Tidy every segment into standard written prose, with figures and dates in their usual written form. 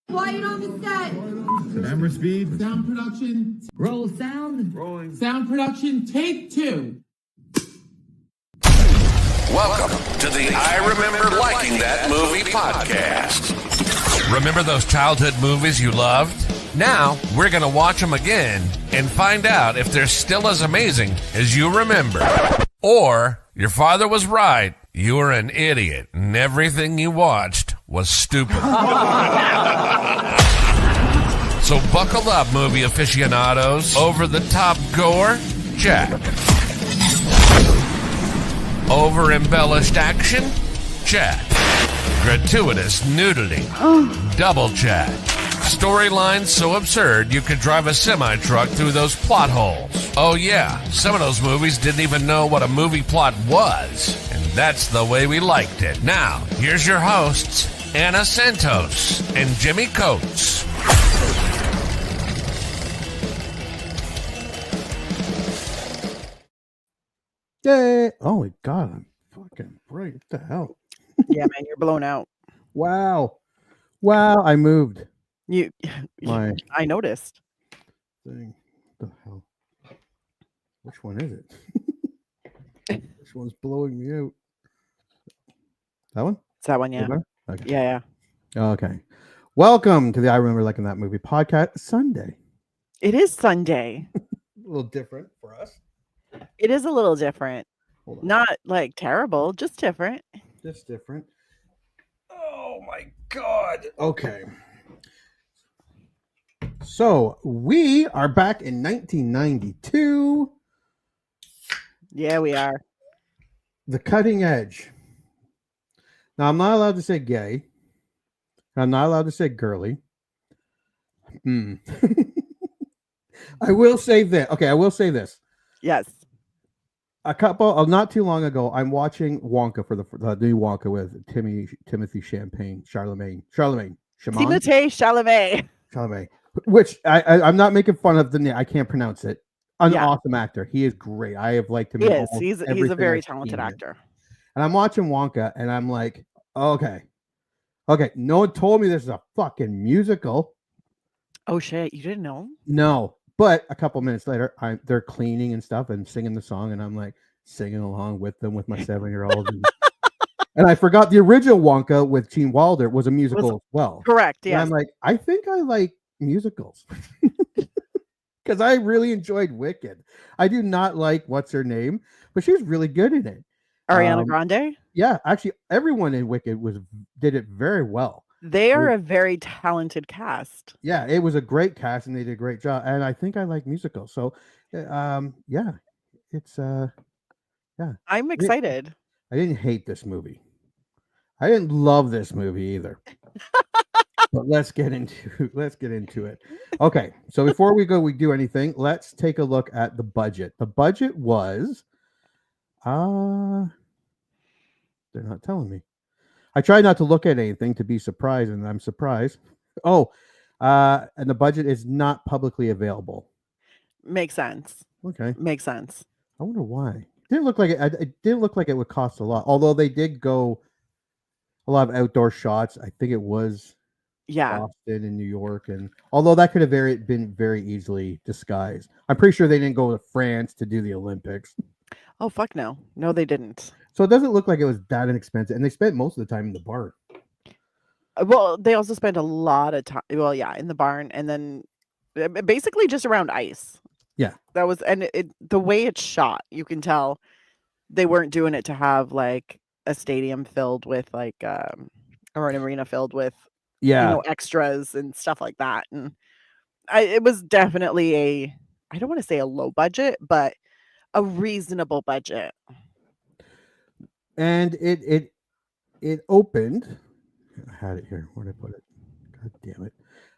Quiet on the set. Camera speed. Sound production. Roll sound. Rolling. Sound production. Take 2. Welcome to the I Remember Liking That Movie podcast. Remember those childhood movies you loved? Now, we're going to watch them again and find out if they're still as amazing as you remember. Or, your father was right. You were an idiot, and everything you watched was stupid. So buckle up, movie aficionados. Over-the-top gore? Check. Over-embellished action? Check. Gratuitous nudity? Double check. Storylines so absurd you could drive a semi-truck through those plot holes. Oh yeah, some of those movies didn't even know what a movie plot was. And that's the way we liked it. Now, here's your hosts, Anna Santos and Jimmy Coates. Yay! Oh my god, I'm fucking bright. What the hell? Yeah, man, you're blown out. Wow, I moved my I noticed. thing. What the hell? Which one is it? Which one's blowing me out? That one? It's that one, yeah. Okay. Yeah. Okay. Welcome to the I Remember Liking That Movie podcast. Sunday. It is Sunday. A little different for us. It is a little different. Hold on. Not like terrible, just different. Just different. Oh my god. Okay. So we are back in 1992. Yeah, we are. The Cutting Edge. Now I'm not allowed to say gay. I'm not allowed to say girly. I will say that. Okay, I will say this. Yes. Not too long ago, I'm watching Wonka for the new Wonka with Timothy Chalamet, which I'm not making fun of the name. I can't pronounce it. An awesome actor. He is great. I have liked him. He's a very talented actor. And I'm watching Wonka, and I'm like, okay. No one told me this is a fucking musical. Oh shit, you didn't know? No. But a couple minutes later, they're cleaning and stuff and singing the song, and I'm like singing along with them with my 7-year-old. And I forgot the original Wonka with Gene Wilder was a musical as well. Correct, yeah. And I'm like, I think I like musicals because I really enjoyed Wicked. I do not like what's her name, but she was really good in it. Ariana Grande? Yeah, actually, everyone in Wicked did it very well. They are a very talented cast. Yeah, it was a great cast, and they did a great job. And I think I like musicals, so yeah, it's yeah. I'm excited. I didn't hate this movie. I didn't love this movie either. But let's get into it. Okay, so before we do anything, let's take a look at the budget. The budget was they're not telling me. I try not to look at anything to be surprised, and I'm surprised. Oh, and the budget is not publicly available. Makes sense. Okay. Makes sense. I wonder why. It didn't look like it didn't look like it would cost a lot. Although they did go a lot of outdoor shots. I think it was Boston and New York, and although that could have been very easily disguised. I'm pretty sure they didn't go to France to do the Olympics. Oh fuck no. No, they didn't. So it doesn't look like it was that inexpensive, and they spent most of the time in the barn. Well, they also spent a lot of time. Well, yeah, in the barn, and then basically just around ice. Yeah, that was, and the way it's shot, you can tell they weren't doing it to have like a stadium filled with like or an arena filled with extras and stuff like that. And it was definitely I don't want to say a low budget, but a reasonable budget. And it opened. I had it here. Where did I put it? God damn it!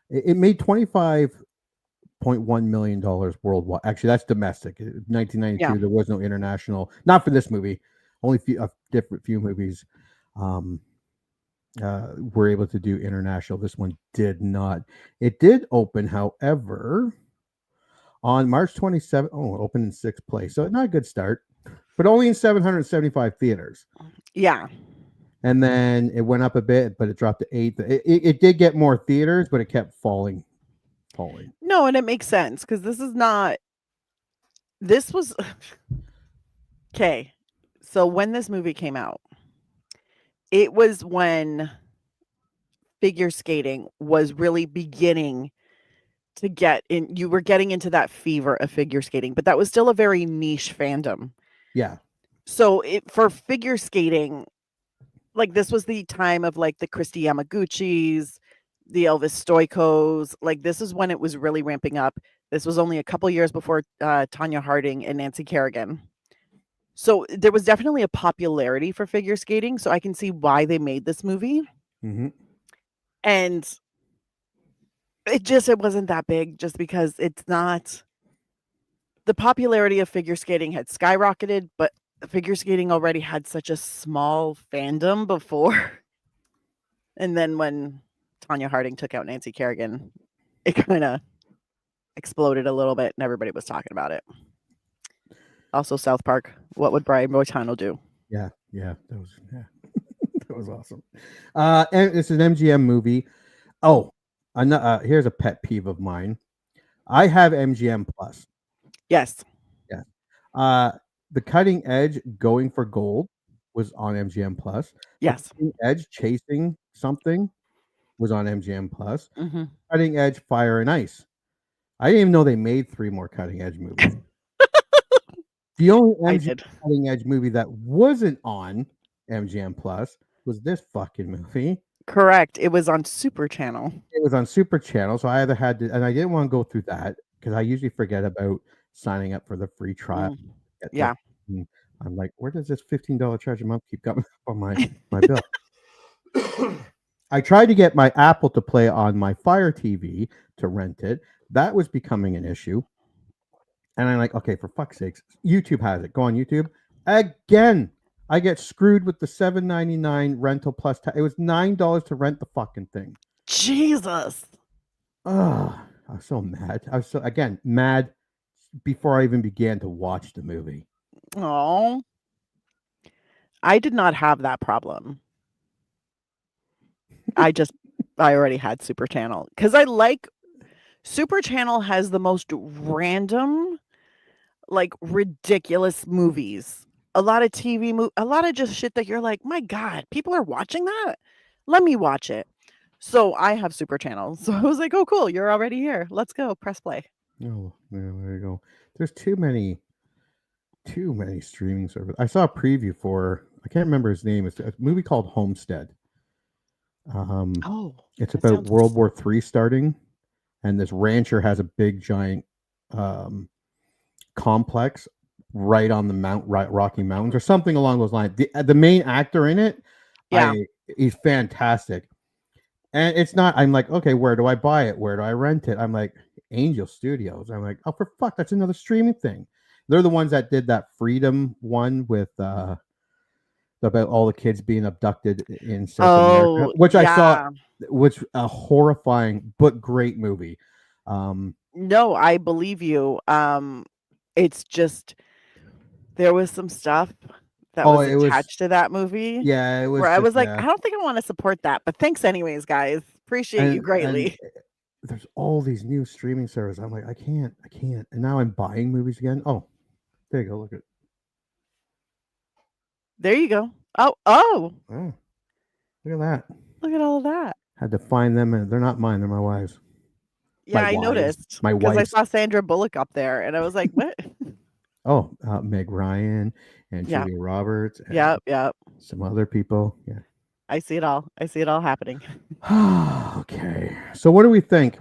It made $25.1 million worldwide. Actually, that's domestic. 1992. There was no international. Not for this movie. Only few movies were able to do international. This one did not. It did open, however, on March 27th. Oh, it opened in 6th place. So not a good start. But only in 775 theaters. Yeah. and then it went up a bit, but it dropped to 8. It did get more theaters, but it kept falling. No, and it makes sense because this was okay. So when this movie came out, it was when figure skating was really beginning to get in. You were getting into that fever of figure skating, but that was still a very niche fandom. Yeah. So for figure skating, like this was the time of like the Christy Yamaguchis, the Elvis Stoikos. Like this is when it was really ramping up. This was only a couple years before Tanya Harding and Nancy Kerrigan. So there was definitely a popularity for figure skating. So I can see why they made this movie. Mm-hmm. And it wasn't that big just because it's not. The popularity of figure skating had skyrocketed, but figure skating already had such a small fandom before. And then when Tanya Harding took out Nancy Kerrigan, it kind of exploded a little bit and everybody was talking about it. Also, South Park. What would Brian Boitano do? Yeah. That was awesome. And it's an MGM movie. Oh, here's a pet peeve of mine. I have MGM Plus. Yes. Yeah. The Cutting Edge Going for Gold was on MGM Plus. Yes. The Cutting Edge Chasing Something was on MGM Plus. Mm-hmm. Cutting Edge Fire and Ice. I didn't even know they made 3 more Cutting Edge movies. The only MGM Cutting Edge movie that wasn't on MGM Plus was this fucking movie. Correct. It was on Super Channel. It was on Super Channel, so I either had to, and I didn't want to go through that because I usually forget about signing up for the free trial. Yeah. I'm like, where does this $15 charge a month keep coming up on my bill? I tried to get my Apple to play on my Fire TV to rent it. That was becoming an issue. And I'm like, okay, for fuck's sakes, YouTube has it. Go on YouTube. Again, I get screwed with the $7.99 rental plus. It was $9 to rent the fucking thing. Jesus. Oh, I was so mad. I was so, again, mad before I even began to watch the movie. Oh, I did not have that problem. I already had Super Channel because I like Super Channel has the most random, like ridiculous movies. A lot of a lot of just shit that you're like, my God, people are watching that. Let me watch it. So I have Super Channel. So I was like, oh, cool. You're already here. Let's go. Press play. Oh, there you go. There's too many streaming services. I saw a preview for, I can't remember his name. It's a movie called Homestead. It's about World War III starting, and this rancher has a big giant complex right on the Rocky Mountains or something along those lines. The main actor in it, he's fantastic. And it's not, I'm like, okay, where do I buy it? Where do I rent it? I'm like, Angel Studios. I'm like, oh, for fuck, that's another streaming thing. They're the ones that did that Freedom one with about all the kids being abducted in South America, which I saw, which a horrifying but great movie. No, I believe you. It's just there was some stuff that was attached to that movie. Yeah, it was. Where I was like, I don't think I want to support that, but thanks anyways, guys. Appreciate you greatly. And there's all these new streaming services. I'm like, I can't. And now I'm buying movies again. Oh, there you go. Look at. There you go. Oh. Look at that. Look at all of that. Had to find them, and they're not mine. They're my wives. Yeah, I noticed. My wife. Because I saw Sandra Bullock up there, and I was like, what? Oh, Meg Ryan and Julia Roberts. And yep. Some other people. Yeah. I see it all. I see it all happening. Okay. So what do we think?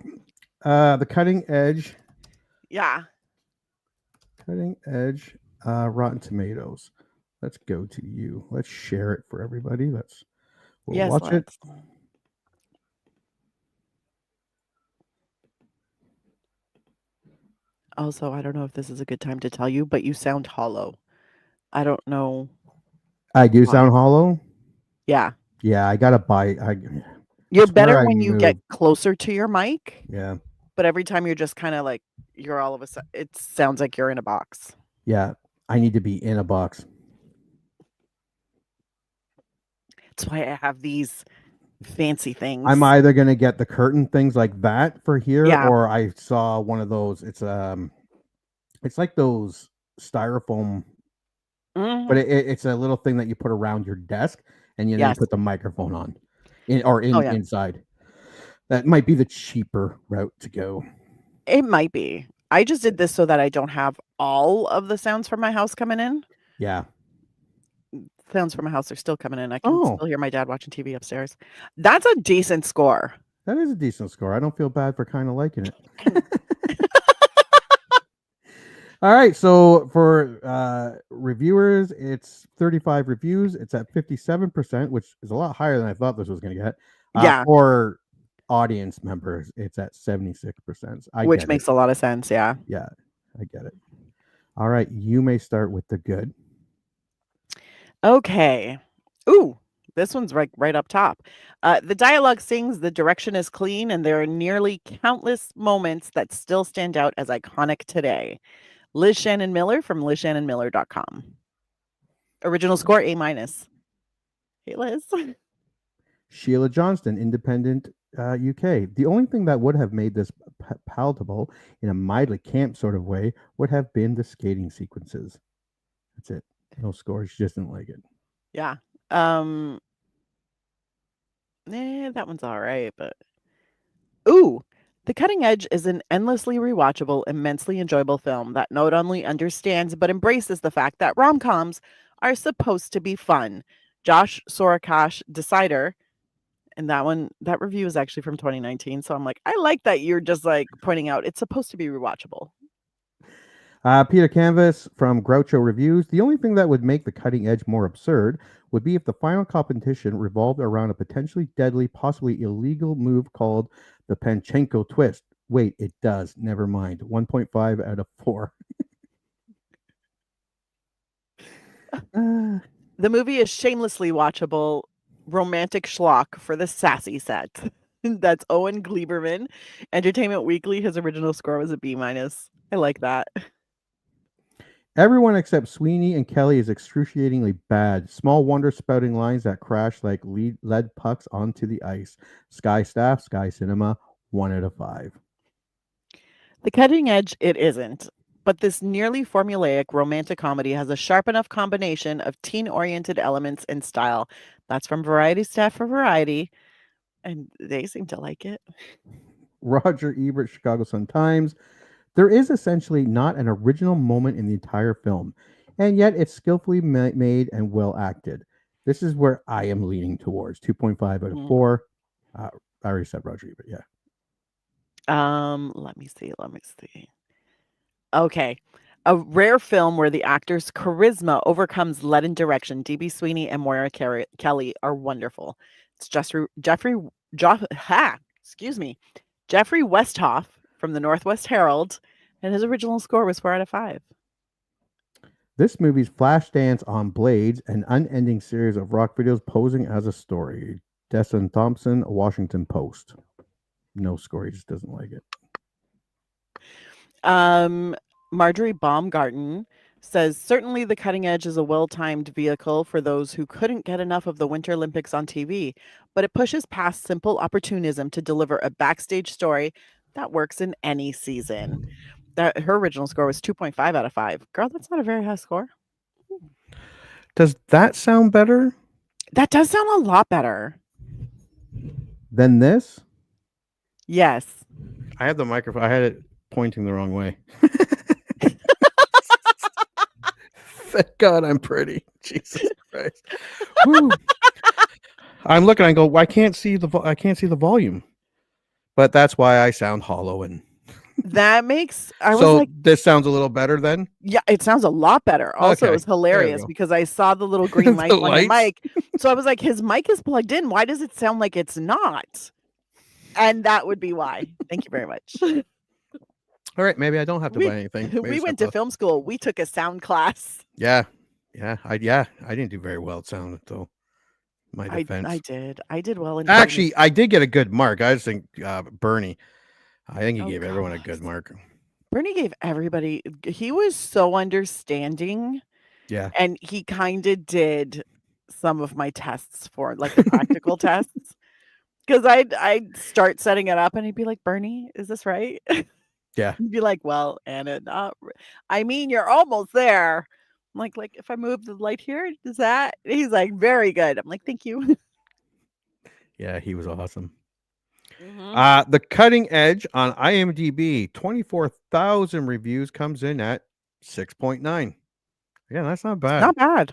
The Cutting Edge. Yeah. Cutting Edge Rotten Tomatoes. Let's go to you. Let's share it for everybody. We'll watch it. Also, I don't know if this is a good time to tell you, but you sound hollow. I don't know. I do sound hollow? Yeah. Yeah, I gotta buy. You're better when you get closer to your mic. Yeah. But every time you're just kind of like, you're all of a sudden, it sounds like you're in a box. Yeah, I need to be in a box. That's why I have these fancy things. I'm either gonna get the curtain things like that for here, Yeah. or I saw one of those. It's like those styrofoam, but it's a little thing that you put around your desk, and you then put the microphone on, inside. That might be the cheaper route to go. It might be. I just did this so that I don't have all of the sounds from my house coming in. Yeah. Sounds from my house are still coming in. I can still hear my dad watching TV upstairs. That's a decent score. That is a decent score. I don't feel bad for kind of liking it. All right. So for reviewers, it's 35 reviews. It's at 57%, which is a lot higher than I thought this was going to get. For audience members, it's at 76%. Which makes a lot of sense. Yeah. Yeah, I get it. All right. You may start with the good. Okay. Ooh, this one's right up top. The dialogue sings, the direction is clean, and there are nearly countless moments that still stand out as iconic today. Liz Shannon Miller from LizShannonMiller.com. Original score, A-. Hey, Liz. Sheila Johnston, Independent UK. The only thing that would have made this palatable in a mildly camp sort of way would have been the skating sequences. That's it. No score. She just didn't like it. Yeah. That one's all right, but ooh, The Cutting Edge is an endlessly rewatchable, immensely enjoyable film that not only understands but embraces the fact that rom-coms are supposed to be fun. Josh Sorakash, Decider, and that review is actually from 2019. So I'm like, I like that you're just like pointing out it's supposed to be rewatchable. Peter Canvas from Groucho Reviews. The only thing that would make The Cutting Edge more absurd would be if the final competition revolved around a potentially deadly, possibly illegal move called the Panchenko twist. Wait, it does. Never mind. 1.5 out of 4. The movie is shamelessly watchable, romantic schlock for the sassy set. That's Owen Gleiberman. Entertainment Weekly, his original score was a B-. I like that. Everyone except Sweeney and Kelly is excruciatingly bad. Small wonder spouting lines that crash like lead pucks onto the ice. Sky Staff, Sky Cinema, 1 out of 5. The Cutting Edge, it isn't. But this nearly formulaic romantic comedy has a sharp enough combination of teen-oriented elements and style. That's from Variety staff for Variety, and they seem to like it. Roger Ebert, Chicago Sun-Times. There is essentially not an original moment in the entire film, and yet it's skillfully made and well acted. This is where I am leaning towards 2.5 out of 4. I already said Roger Ebert, yeah. Let me see. Okay. A rare film where the actor's charisma overcomes leaden direction. D.B. Sweeney and Moira Kelly are wonderful. It's Jeffrey Westhoff from the Northwest Herald, and his original score was 4 out of 5. This movie's Flashdance on Blades, an unending series of rock videos posing as a story. Destin Thompson, Washington Post. No score, he just doesn't like it. Marjorie Baumgarten says, certainly The Cutting Edge is a well-timed vehicle for those who couldn't get enough of the Winter Olympics on TV, but it pushes past simple opportunism to deliver a backstage story that works in any season. Her original score was 2.5 out of 5. Girl, that's not a very high score. Does that sound better? That does sound a lot better. Than this? Yes. I had the microphone. I had it pointing the wrong way. Thank God I'm pretty. Jesus Christ. I'm looking. I go. I can't see the volume, but that's why I sound hollow. And that makes. This sounds a little better then. Yeah, it sounds a lot better. Also, it was hilarious because I saw the little green light on the mic. So I was like, his mic is plugged in. Why does it sound like it's not? And that would be why. Thank you very much. All right, maybe I don't have to buy anything. Maybe we went to film school. We took a sound class. Yeah. I didn't do very well at sound though. My defense. I did well. Actually, I did get a good mark. I just think Bernie. I think he gave everyone a good mark. Bernie gave everybody. He was so understanding. Yeah. And he kind of did some of my tests for, like, the practical tests. Because I'd start setting it up, and he'd be like, "Bernie, is this right?" Yeah. He'd be like, "Well, Anna, not I mean, you're almost there." I'm like, "If I move the light here, does that?" He's like, "Very good." I'm like, "Thank you." Yeah, he was awesome. Mhm. The Cutting Edge on IMDb, 24,000 reviews, comes in at 6.9. Yeah, that's not bad. Not bad.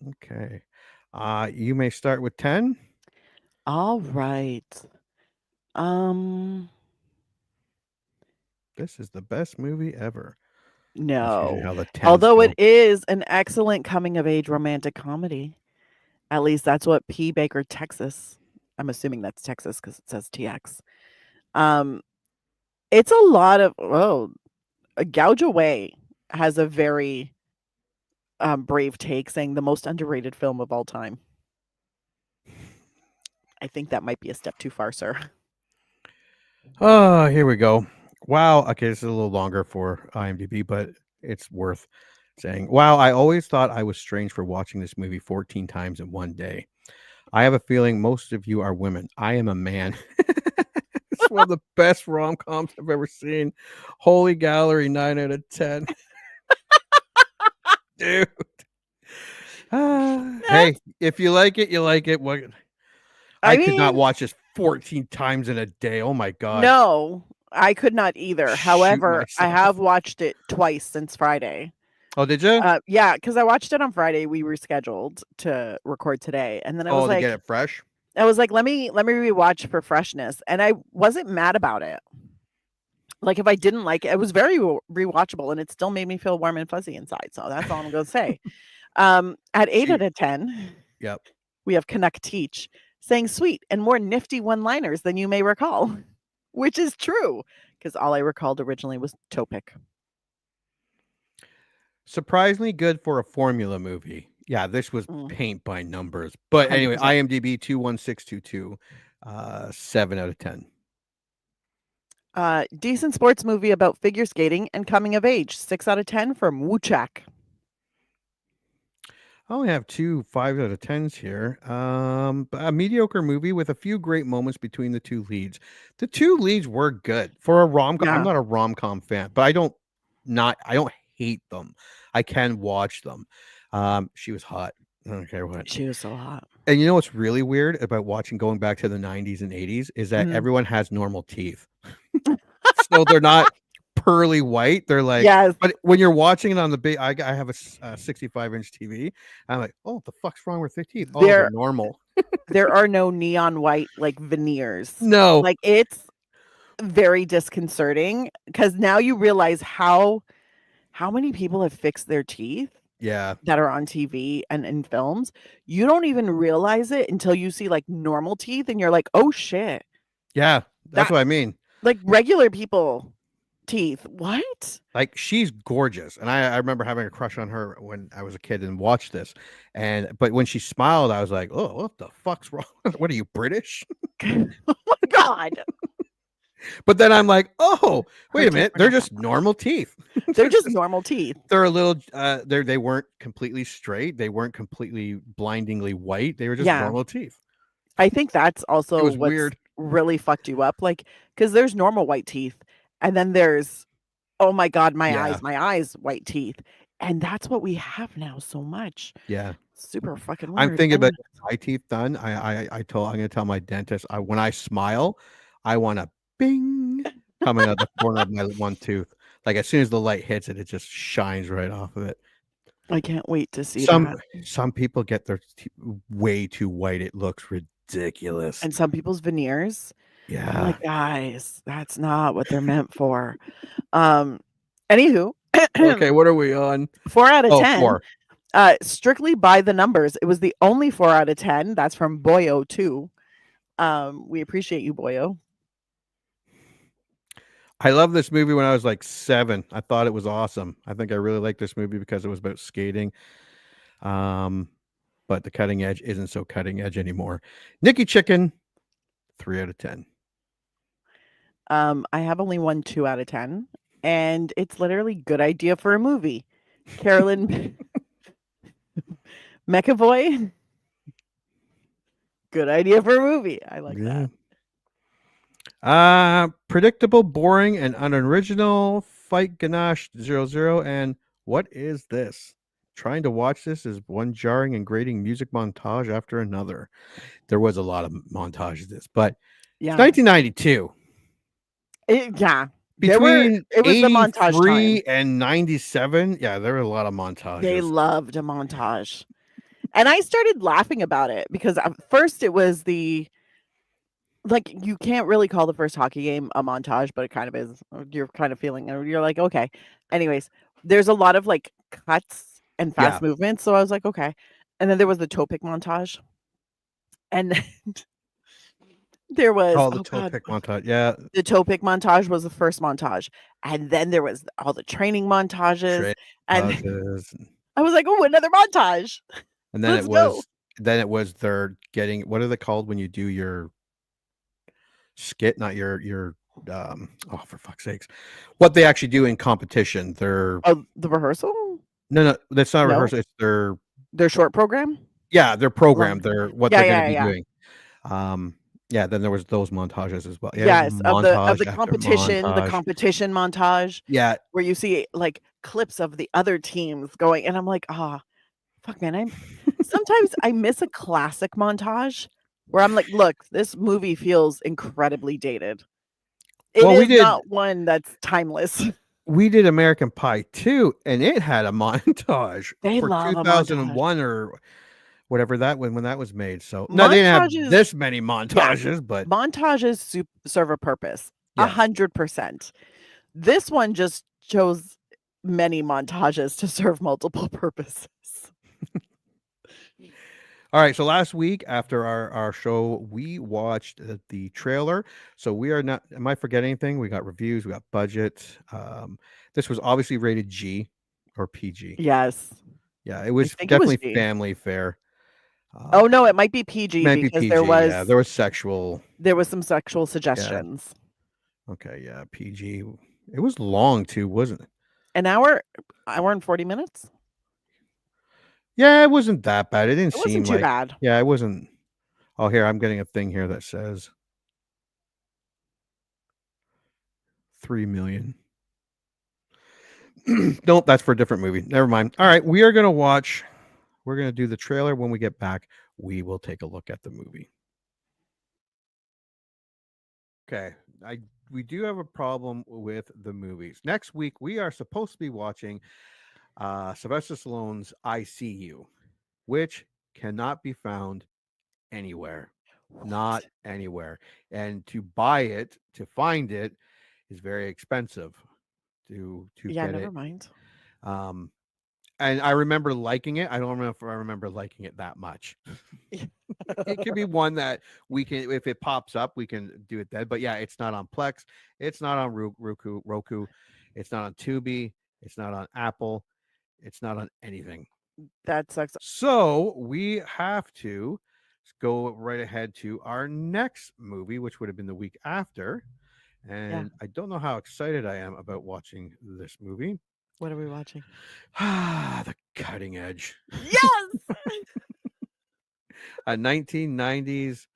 Okay. You may start with 10. All right. Um, This is the best movie ever. That's usually no. how the 10s Although it go. is an excellent coming of age romantic comedy. At least that's what P. Baker, Texas. I'm assuming that's Texas because it says TX. Um, it's a lot of Gouge Away has a very brave take, saying the most underrated film of all time. I think that might be a step too far, sir. Oh, here we go. Wow. Okay, this is a little longer for IMDb, but it's worth saying. Wow, I always thought I was strange for watching this movie 14 times in one day. I have a feeling most of you are women. I am a man. It's one of the best rom-coms I've ever seen. Holy Gallery, 9 out of 10. Dude. Hey, if you like it, you like it. What? I could not watch this 14 times in a day. Oh my god. No, I could not either. Shoot However, I myself. have watched it twice since Friday. Oh, did you? Yeah, because I watched it on Friday. We rescheduled to record today, and then I was to like, get it fresh? let me rewatch for freshness, and I wasn't mad about it. Like, if I didn't like it, it was very rewatchable, and it still made me feel warm and fuzzy inside. So that's all I'm gonna say. At 8 out of 10, Yep. we have Canuck Teach saying sweet and more nifty one-liners than you may recall, which is true because all I recalled originally was Topic. Surprisingly good for a formula movie. Yeah, this was paint by numbers. But anyway, 100%. IMDb 21622, 7 out of 10. Decent sports movie about figure skating and coming of age. 6 out of 10 from Wuchak. I only have 2 5 out of 10s here. A mediocre movie with a few great moments between the two leads. The two leads were good for a rom-com. Yeah. I'm not a rom-com fan, but I don't hate them. I can watch them. She was hot. I don't care what. She was so hot. And you know what's really weird about going back to the 90s and 80s is that everyone has normal teeth. So they're not pearly white. They're like, yes. But when you're watching it on the big, I have a 65-inch TV. I'm like, oh, what the fuck's wrong with their teeth? Oh, they're normal. There are no neon white like veneers. No, like it's very disconcerting because now you realize how many people have fixed their teeth. Yeah, that are on TV and in films. You don't even realize it until you see like normal teeth, and you're like, oh shit. Yeah, that's what I mean. Like regular people teeth. What? Like she's gorgeous. And I remember having a crush on her when I was a kid and watched this. But when she smiled, I was like, oh, what the fuck's wrong? What are you, British? Oh my God. But then I'm like, oh, wait a minute. They're just normal teeth. They're just normal teeth. They're a little, they weren't completely straight. They weren't completely blindingly white. They were just normal teeth. I think that's also what's weird. Really fucked you up. Like, because there's normal white teeth. And then there's, oh my God, my eyes, white teeth. And that's what we have now so much. Yeah. Super fucking weird. I'm thinking about my teeth done. I'm going to tell my dentist, when I smile, I want a bing coming out the corner of my one tooth. Like as soon as the light hits it, it just shines right off of it. I can't wait to see that. Some people get their teeth way too white. It looks ridiculous. And some people's veneers. Yeah. I'm like, guys, that's not what they're meant for. Anywho. Okay, what are we on? 4 out of 10. 4. Strictly by the numbers. It was the only 4 out of 10. That's from Boyo too. We appreciate you, Boyo. I love this movie when I was like 7. I thought it was awesome. I think I really liked this movie because it was about skating. But the cutting edge isn't so cutting edge anymore. Nikki Chicken, 3 out of 10. I have only one 2 out of 10. And it's literally good idea for a movie. Carolyn McAvoy. Good idea for a movie. I like that. Predictable, boring, and unoriginal. Fight Ganache 00. And what is this? Trying to watch this is one jarring and grating music montage after another. There was a lot of montages this, but Yeah. it's 1992. Between it was the montage 83 time. and 97, yeah, there were a lot of montages. They loved a montage. And I started laughing about it because at first it was like, you can't really call the first hockey game a montage, but it kind of is. You're kind of feeling it. You're like, okay. Anyways, there's a lot of like cuts and fast movements. So I was like, okay. And then there was the toe pick montage. And there was the toe pick montage. Yeah. The toe pick montage was the first montage. And then there was all the training montages. And I was like, oh, another montage. And then it was they're getting, what are they called when you do your skit, not your oh, for fuck's sakes, what they actually do in competition. They're the rehearsal. No, that's not a rehearsal. It's their short program. Yeah, their program. They're what they're going to be doing. Yeah, then there was those montages as well. Yeah, yes, of the competition, the competition montage. Yeah, where you see like clips of the other teams going, and I'm like, fuck, man, sometimes I miss a classic montage where I'm like, look, this movie feels incredibly dated. It is not one that's timeless. We did American Pie 2, and it had a montage for 2001 or whatever when that was made. So no, they didn't have this many montages, but montages serve a purpose. 100%. This one just chose many montages to serve multiple purposes. All right, so last week after our show, we watched the trailer. So we are not, am I forgetting anything? We got reviews, we got budget. This was obviously rated G or PG. Yes. Yeah, it was definitely family fare. Oh no, it might be PG because PG, there was there was some sexual suggestions. Yeah. Okay, yeah, PG. It was long too, wasn't it? An hour and 40 minutes. Yeah, it wasn't that bad. It didn't seem too bad. Yeah, it wasn't. Oh, here, I'm getting a thing here that says 3 million. Nope, that's for a different movie. Never mind. All right, we're going to do the trailer. When we get back, we will take a look at the movie. Okay, we do have a problem with the movies. Next week, we are supposed to be watching Sylvester Stallone's I See You, which cannot be found anywhere. Not anywhere. And to buy it, to find it, is very expensive. To get never it. Mind. And I remember liking it. I don't remember if I remember liking it that much. It could be one that we can, if it pops up, we can do it then. But yeah, it's not on Plex. It's not on Roku. It's not on Tubi. It's not on Apple. It's not on anything. That sucks. So we have to go right ahead to our next movie, which would have been the week after. And I don't know how excited I am about watching this movie. What are we watching? The Cutting Edge. Yes! A 1990s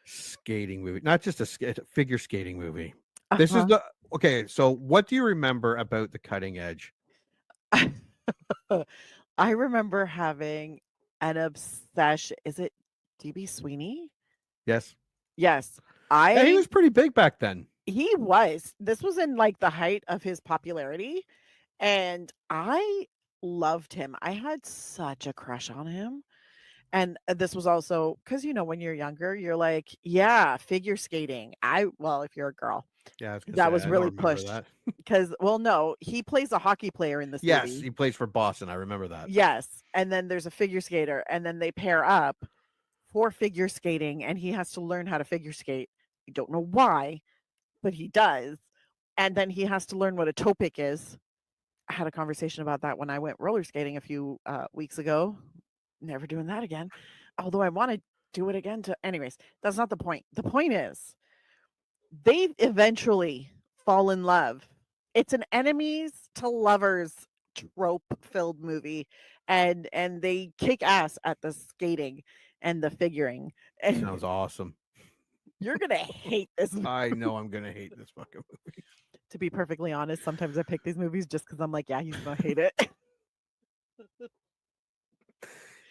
skating movie. Not just a figure skating movie. This is okay, so what do you remember about The Cutting Edge? I remember having an obsession. Is it DB Sweeney? Yes. Yes. He was pretty big back then. He was. This was in like the height of his popularity. And I loved him. I had such a crush on him. And this was also because, when you're younger, you're like, yeah, figure skating. If you're a girl. Yeah, that was really pushed. Because, no, he plays a hockey player in this movie. Yes, he plays for Boston. I remember that. Yes. And then there's a figure skater. And then they pair up for figure skating. And he has to learn how to figure skate. I don't know why, but he does. And then he has to learn what a toe pick is. I had a conversation about that when I went roller skating a few weeks ago. Never doing that again. Although I want to do it again anyways, that's not the point. The point is they eventually fall in love. It's an enemies to lovers trope-filled movie, and they kick ass at the skating and the figuring. And Sounds awesome. you're gonna hate this movie. I know I'm gonna hate this fucking movie. To be perfectly honest, sometimes I pick these movies just because I'm like, yeah, he's gonna hate it.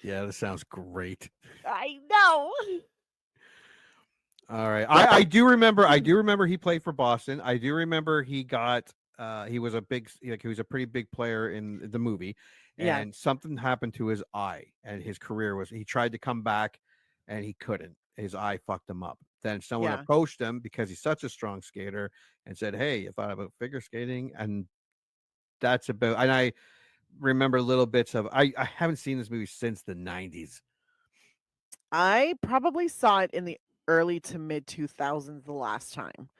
Yeah, this sounds great. I know. All right. I do remember he played for Boston. I do remember he got he was a pretty big player in the movie, and something happened to his eye, and his career he tried to come back and he couldn't. His eye fucked him up. Then someone approached him because he's such a strong skater and said, "Hey, you thought about figure skating?" And that's about, and I remember little bits of, I haven't seen this movie since the 90s. I probably saw it in the early to mid 2000s the last time.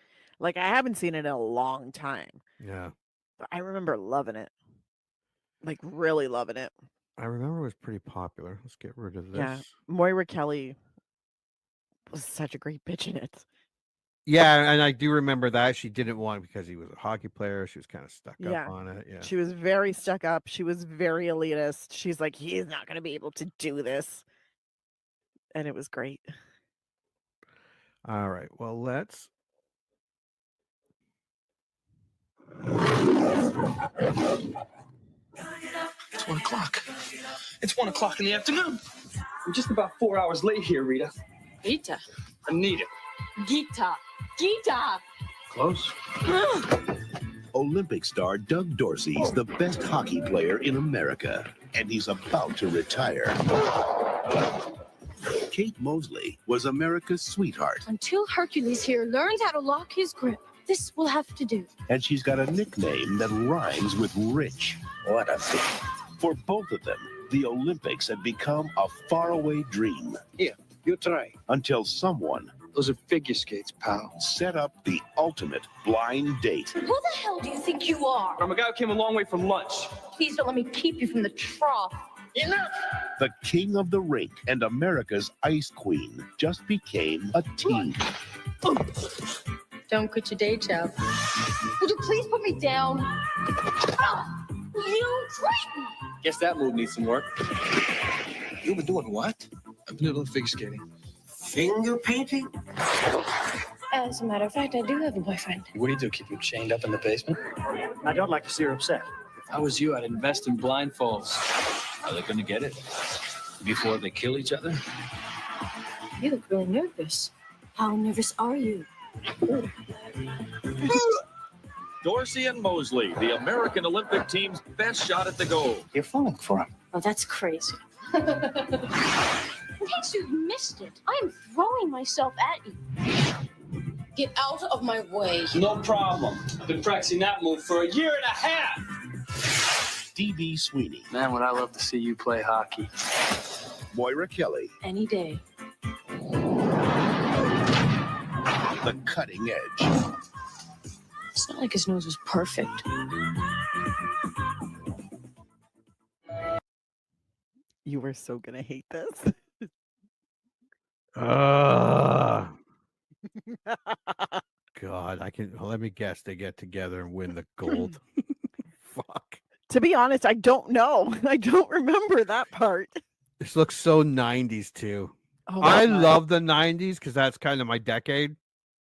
Like, I haven't seen it in a long time. Yeah. But I remember loving it. Like, really loving it. I remember it was pretty popular. Let's get rid of this. Yeah. Moira Kelly was such a great bitch in it. Yeah, and I do remember that she didn't want it because he was a hockey player. She was kind of stuck up on it. Yeah. She was very stuck up. She was very elitist. She's like, he's not going to be able to do this. And it was great. All right. Well, let's. It's 1 o'clock. It's 1 o'clock in the afternoon. I'm just about 4 hours late here, Rita. Rita. Anita. Gita. Gita. Close. Olympic star Doug Dorsey is the best hockey player in America, and he's about to retire. Kate Moseley was America's sweetheart. Until Hercules here learns how to lock his grip, this will have to do. And she's got a nickname that rhymes with rich. What a thing. For both of them, the Olympics had become a faraway dream. Here, you try. Until someone Those are figure skates, pal. set up the ultimate blind date. Who the hell do you think you are? I'm a guy who came a long way from lunch. Please don't let me keep you from the trough. Enough! The king of the rink and America's ice queen just became a team. Don't quit your day job. Would you please put me down? Oh, you tried me. Guess that move needs some work. You've been doing what? I've been doing figure skating. Finger painting? As a matter of fact, I do have a boyfriend. What do you do, keep him chained up in the basement? I don't like to see her upset. If I was you, I'd invest in blindfolds. Are they going to get it before they kill each other? You look really nervous. How nervous are you? Dorsey and Moseley, the American Olympic team's best shot at the goal. You're falling for him. Oh, that's crazy. In case you've missed it, I am throwing myself at you. Get out of my way. No problem. I've been practicing that move for 1.5 years. D.B. Sweeney, Man, would I love to see you play hockey. Moira Kelly, Any day. the cutting edge. It's not like his nose was perfect. You were so going to hate this. God, let me guess, they get together and win the gold. Fuck. To be honest, I don't know. I don't remember that part. This looks so 90s too. Oh, I my. love the 90s because that's kind of my decade.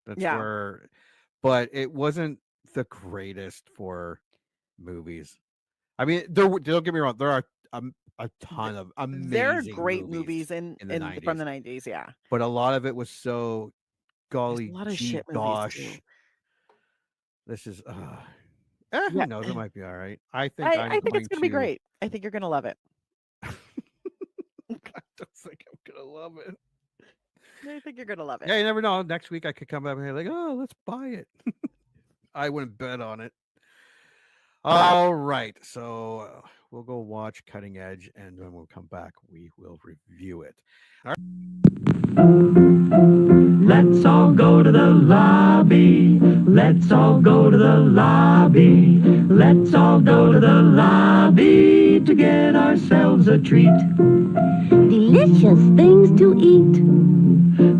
That's where, but it wasn't the greatest for movies. I mean, don't get me wrong, there are a ton of amazing There are great movies in the 90s. from the 90s, yeah. But a lot of it was so golly There's a lot of gee shit movies, gosh. too. Who Yeah. knows? It might be all right. I think I think it's going to be great. I think you're going to love it. I don't think I'm gonna love it. I think you're going to love it. Yeah, you never know. Next week I could come up here like, oh, let's buy it. I wouldn't bet on it. All right, so we'll go watch Cutting Edge, and when we'll come back, we will review it. All right. Let's all go to the lobby. Let's all go to the lobby. Let's all go to the lobby to get ourselves a treat. Delicious things to eat.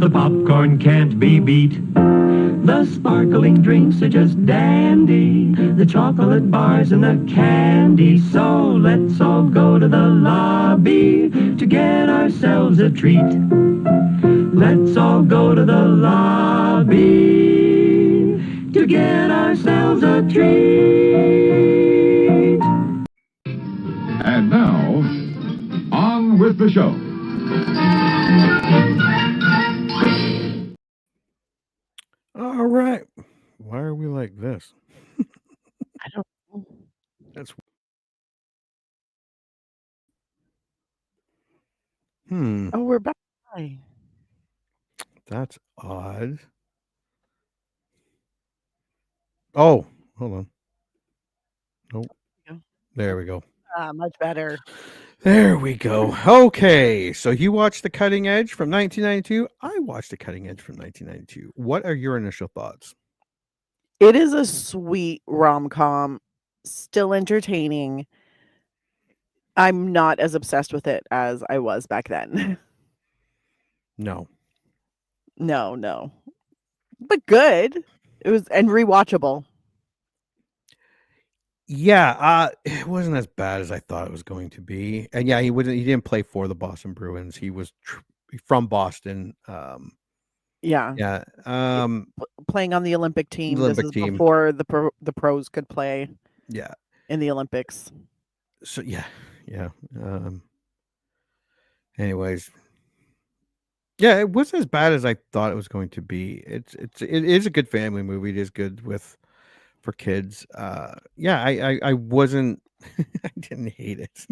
The popcorn can't be beat. The sparkling drinks are just dandy, the chocolate bars and the candy. So let's all go to the lobby to get ourselves a treat. Let's all go to the lobby to get ourselves a treat. And now, on with the show. All right. Why are we like this? I don't know. That's Oh, we're back. Hi. That's odd. Oh, hold on. Nope. There we go. Much better. There we go. Okay, so you watched The Cutting Edge from 1992. I watched The Cutting Edge from 1992. What are your initial thoughts? It is a sweet rom-com, still entertaining. I'm not as obsessed with it as I was back then. No. No. But good. It was and rewatchable. Yeah, it wasn't as bad as I thought it was going to be. And yeah, he didn't play for the Boston Bruins. He was from Boston. Yeah. Playing on the Olympic team. This is before the pros could play. Yeah. In the Olympics. So yeah. Anyways, yeah, it wasn't as bad as I thought it was going to be. It is a good family movie. It is good for kids. Yeah, I wasn't. I didn't hate it.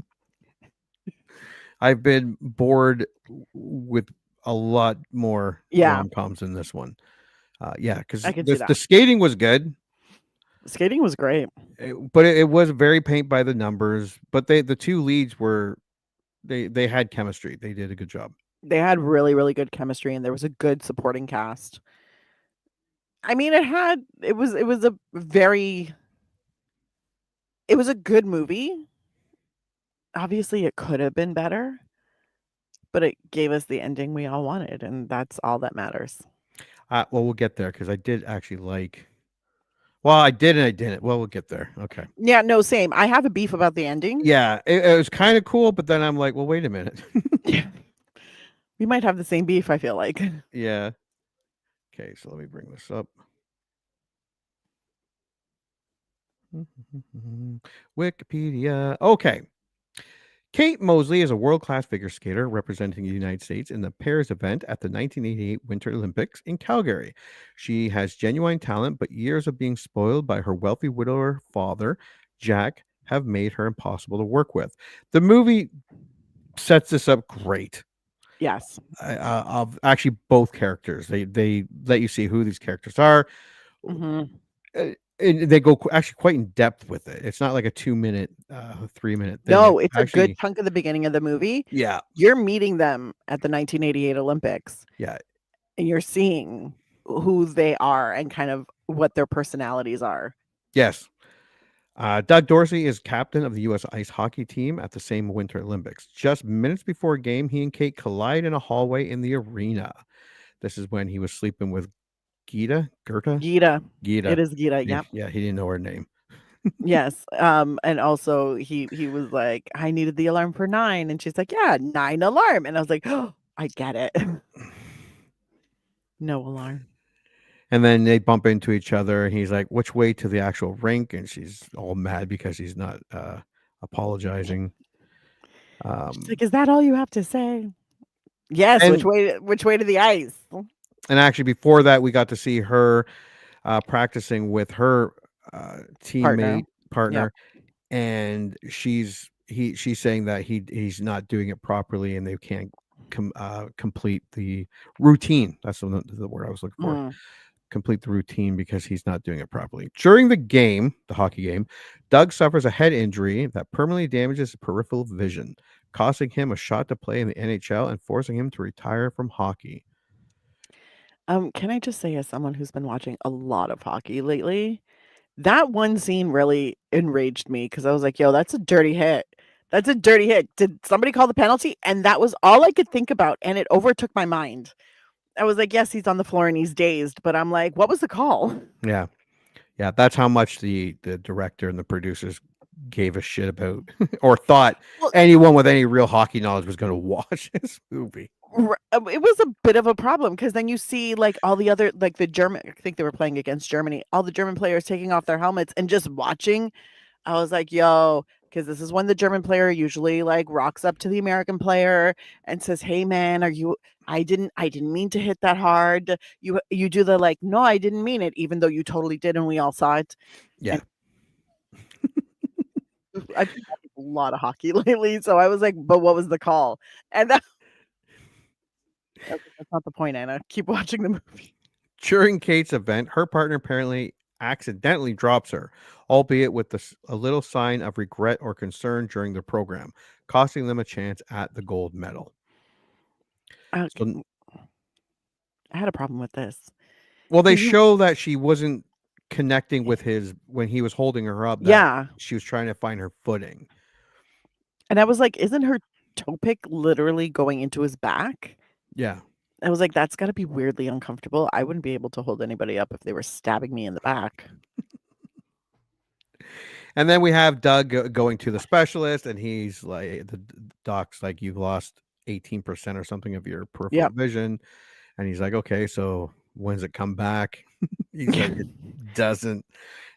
I've been bored with a lot more rom-coms than this one. Yeah, because the skating was good. The skating was great, but it was very paint by the numbers. But the two leads were they had chemistry. They did a good job. They had really, really good chemistry, and there was a good supporting cast. I mean, it was a good movie. Obviously, it could have been better, but it gave us the ending we all wanted, and that's all that matters. Well, we'll get there because I did actually like. Well, I did and I didn't. Well, we'll get there. Okay. Yeah, no, same. I have a beef about the ending. Yeah, it was kind of cool, but then I'm like, well, wait a minute. We might have the same beef, I feel like. Yeah. Okay, so let me bring this up. Wikipedia. Okay. Kate Moseley is a world-class figure skater representing the United States in the pairs event at the 1988 Winter Olympics in Calgary. She has genuine talent, but years of being spoiled by her wealthy widower father, Jack, have made her impossible to work with. The movie sets this up great. Yes. Of actually both characters. They let you see who these characters are. Mm-hmm. And they go actually quite in depth with it. It's not like a 2-minute, 3-minute thing. No, it's actually a good chunk of the beginning of the movie. Yeah. You're meeting them at the 1988 Olympics. Yeah. And you're seeing who they are and kind of what their personalities are. Yes. Doug Dorsey is captain of the U.S. ice hockey team at the same Winter Olympics. Just minutes before a game, he and Kate collide in a hallway in the arena. This is when he was sleeping with Gita. It is Gita. Yeah. Yeah. He didn't know her name. Yes. And also he was like, I needed the alarm for 9. And she's like, yeah, 9 alarm. And I was like, oh, I get it. No alarm. And then they bump into each other and he's like, which way to the actual rink? And she's all mad because he's not apologizing. She's like, is that all you have to say? Yes. Which way to the ice? And actually, before that, we got to see her practicing with her teammate partner, and she's saying that he's not doing it properly, and they can't complete the routine. That's the word I was looking for. Complete the routine because he's not doing it properly. During the hockey game, Doug suffers a head injury that permanently damages his peripheral vision, costing him a shot to play in the NHL and forcing him to retire from hockey. Can I just say, as someone who's been watching a lot of hockey lately, that one scene really enraged me because I was like, yo, that's a dirty hit. That's a dirty hit. Did somebody call the penalty? And that was all I could think about. And it overtook my mind. I was like, yes, he's on the floor and he's dazed, but I'm like, what was the call? Yeah. Yeah, that's how much the director and the producers gave a shit about or thought anyone with any real hockey knowledge was going to watch this movie. It was a bit of a problem because then you see like all the other, like the German, I think they were playing against Germany, all the German players taking off their helmets and just watching. I was like, yo, because this is when the German player usually like rocks up to the American player and says, hey man, I didn't mean to hit that hard. You do the like, no, I didn't mean it, even though you totally did and we all saw it. Yeah. I've been watching a lot of hockey lately, so I was like, but what was the call? And that's not the point, Anna. Keep watching the movie. During Kate's event, her partner apparently accidentally drops her, albeit with a little sign of regret or concern during the program, costing them a chance at the gold medal. I had a problem with this. Well, they show that she wasn't connecting with his when he was holding her up. Yeah. She was trying to find her footing. And I was like, isn't her toe pick literally going into his back? Yeah. I was like, that's got to be weirdly uncomfortable. I wouldn't be able to hold anybody up if they were stabbing me in the back. And then we have Doug going to the specialist, and he's like, the doc's like, you've lost 18% or something of your peripheral vision. And he's like, okay, so when's it come back? He's like, it doesn't.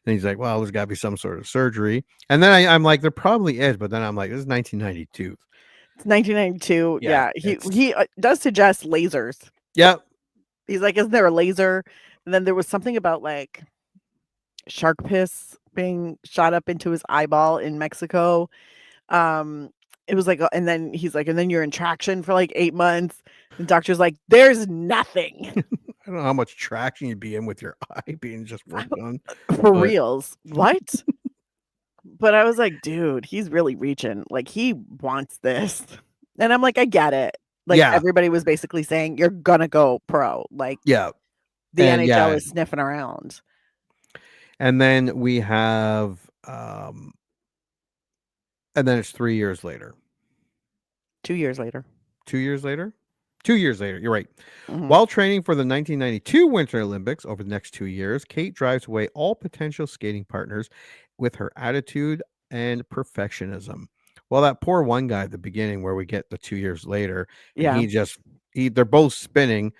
And he's like, well, there's got to be some sort of surgery. And then I'm like, there probably is. But then I'm like, this is 1992. It's 1992. Yeah. He does suggest lasers. Yep. He's like, isn't there a laser? And then there was something about like shark piss being shot up into his eyeball in Mexico. It was like, and then he's like, and then you're in traction for like 8 months. The doctor's like, there's nothing. I don't know how much traction you'd be in with your eye being just worked on. For reals. What? But I was like, dude, he's really reaching. Like, he wants this. And I'm like, I get it. Like, everybody was basically saying, you're going to go pro. Like, the NHL is sniffing around. And then we have, and then it's 3 years later. 2 years later. 2 years later? 2 years later, you're right. Mm-hmm. While training for the 1992 Winter Olympics over the next 2 years, Kate drives away all potential skating partners with her attitude and perfectionism. Well, that poor one guy at the beginning where we get the 2 years later, they're both spinning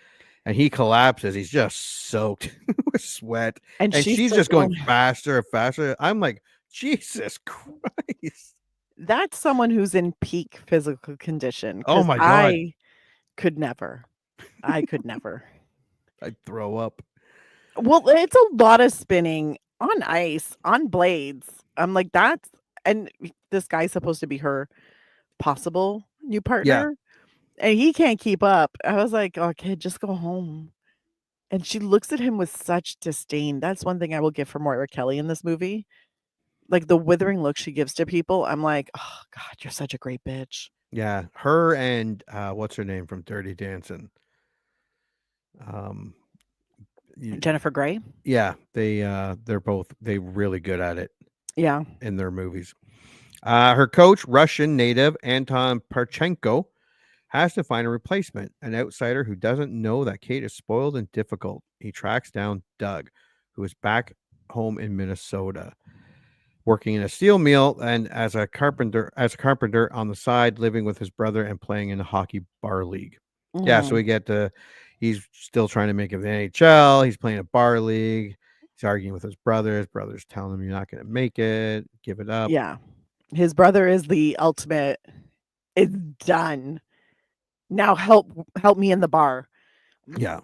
and he collapses. He's just soaked with sweat. And she's just going faster and faster. I'm like, Jesus Christ. That's someone who's in peak physical condition. Oh my God. I could never. I'd throw up. Well, it's a lot of spinning on ice, on blades. I'm like, and this guy's supposed to be her possible new partner. And he can't keep up. I was like, oh, kid, just go home. And she looks at him with such disdain. That's one thing I will give for Moira Kelly in this movie. Like the withering look she gives to people. I'm like, oh God, you're such a great bitch. Yeah, her and what's her name from Dirty Dancing? Jennifer Grey. Yeah, they're really good at it. Yeah, in their movies. Her coach, Russian native Anton Parchenko, has to find a replacement, an outsider who doesn't know that Kate is spoiled and difficult. He tracks down Doug, who is back home in Minnesota, working in a steel mill and as a carpenter on the side, living with his brother and playing in a hockey bar league. Mm-hmm. Yeah, so he's still trying to make it in the NHL. He's playing a bar league. He's arguing with his brother. His brother's telling him, you're not going to make it. Give it up. Yeah. His brother is the ultimate. It's done. Now help me in the bar. Yeah.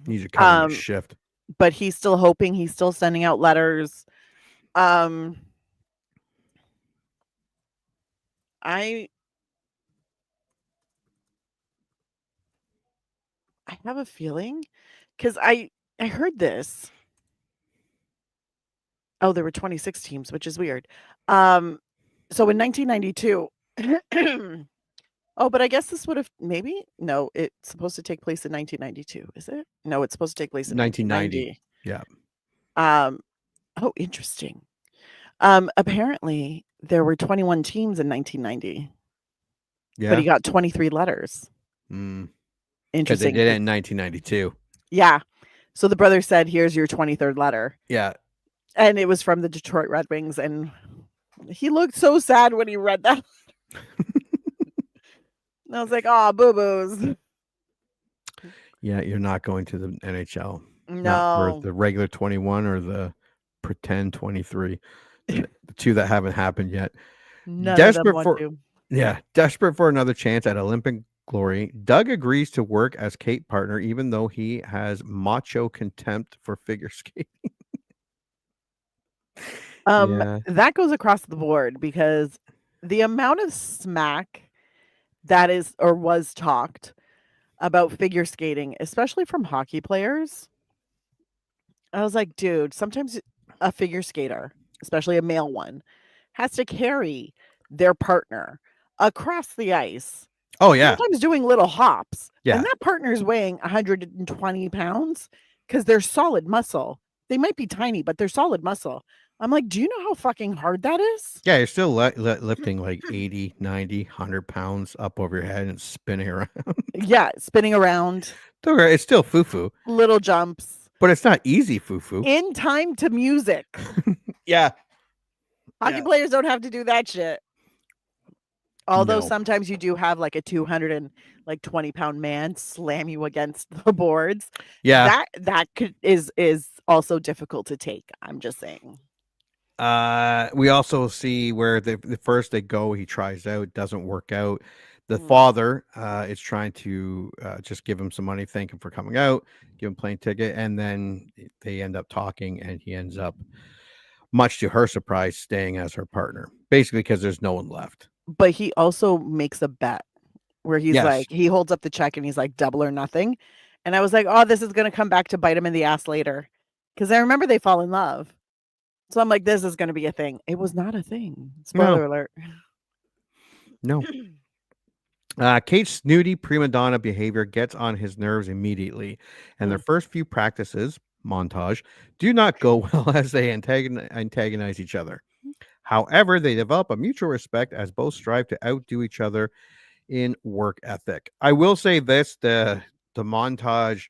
He's a kind of shift. But he's still hoping. He's still sending out letters. I have a feeling because I heard this. Oh, there were 26 teams, which is weird. So in 1992, oh, but I guess this would have no, it's supposed to take place in 1992, is it? No, it's supposed to take place in 1990. Yeah. Oh, interesting. Apparently there were 21 teams in 1990. Yeah. But he got 23 letters. Mm. Because they Interesting. did it in 1992. Yeah. So the brother said, "Here's your 23rd letter." Yeah. And it was from the Detroit Red Wings, and he looked so sad when he read that. And I was like, "Oh, boo-boos." Yeah, you're not going to the NHL. No. Not for the regular 21 or the pretend 23. The two that haven't happened yet. None of them want to. Yeah, desperate for another chance at Olympic glory, Doug agrees to work as Kate partner, even though he has macho contempt for figure skating. That goes across the board because the amount of smack that is or was talked about figure skating, especially from hockey players, I was like, dude, sometimes a figure skater, especially a male one, has to carry their partner across the ice. Oh, yeah. Sometimes doing little hops. Yeah. And that partner's weighing 120 pounds because they're solid muscle. They might be tiny, but they're solid muscle. I'm like, do you know how fucking hard that is? Yeah, you're still lifting like 80, 90, 100 pounds up over your head and spinning around. Yeah, spinning around. It's still foo-foo. Little jumps. But it's not easy foo-foo. In time to music. Yeah. Hockey players don't have to do that shit. Although sometimes you do have like a 220-pound man slam you against the boards. Yeah. That is also difficult to take. I'm just saying. We also see where the first they go, he tries out, doesn't work out. The father is trying to just give him some money, thank him for coming out, give him a plane ticket, and then they end up talking, and he ends up, much to her surprise, staying as her partner, basically because there's no one left. But he also makes a bet where he's like, he holds up the check and he's like, double or nothing. And I was like, oh, this is going to come back to bite him in the ass later. Because I remember they fall in love. So I'm like, this is going to be a thing. It was not a thing. Spoiler alert. No. Kate's snooty prima donna behavior gets on his nerves immediately. And their first few practices, montage, do not go well as they antagonize each other. However, they develop a mutual respect as both strive to outdo each other in work ethic. I will say this, the montage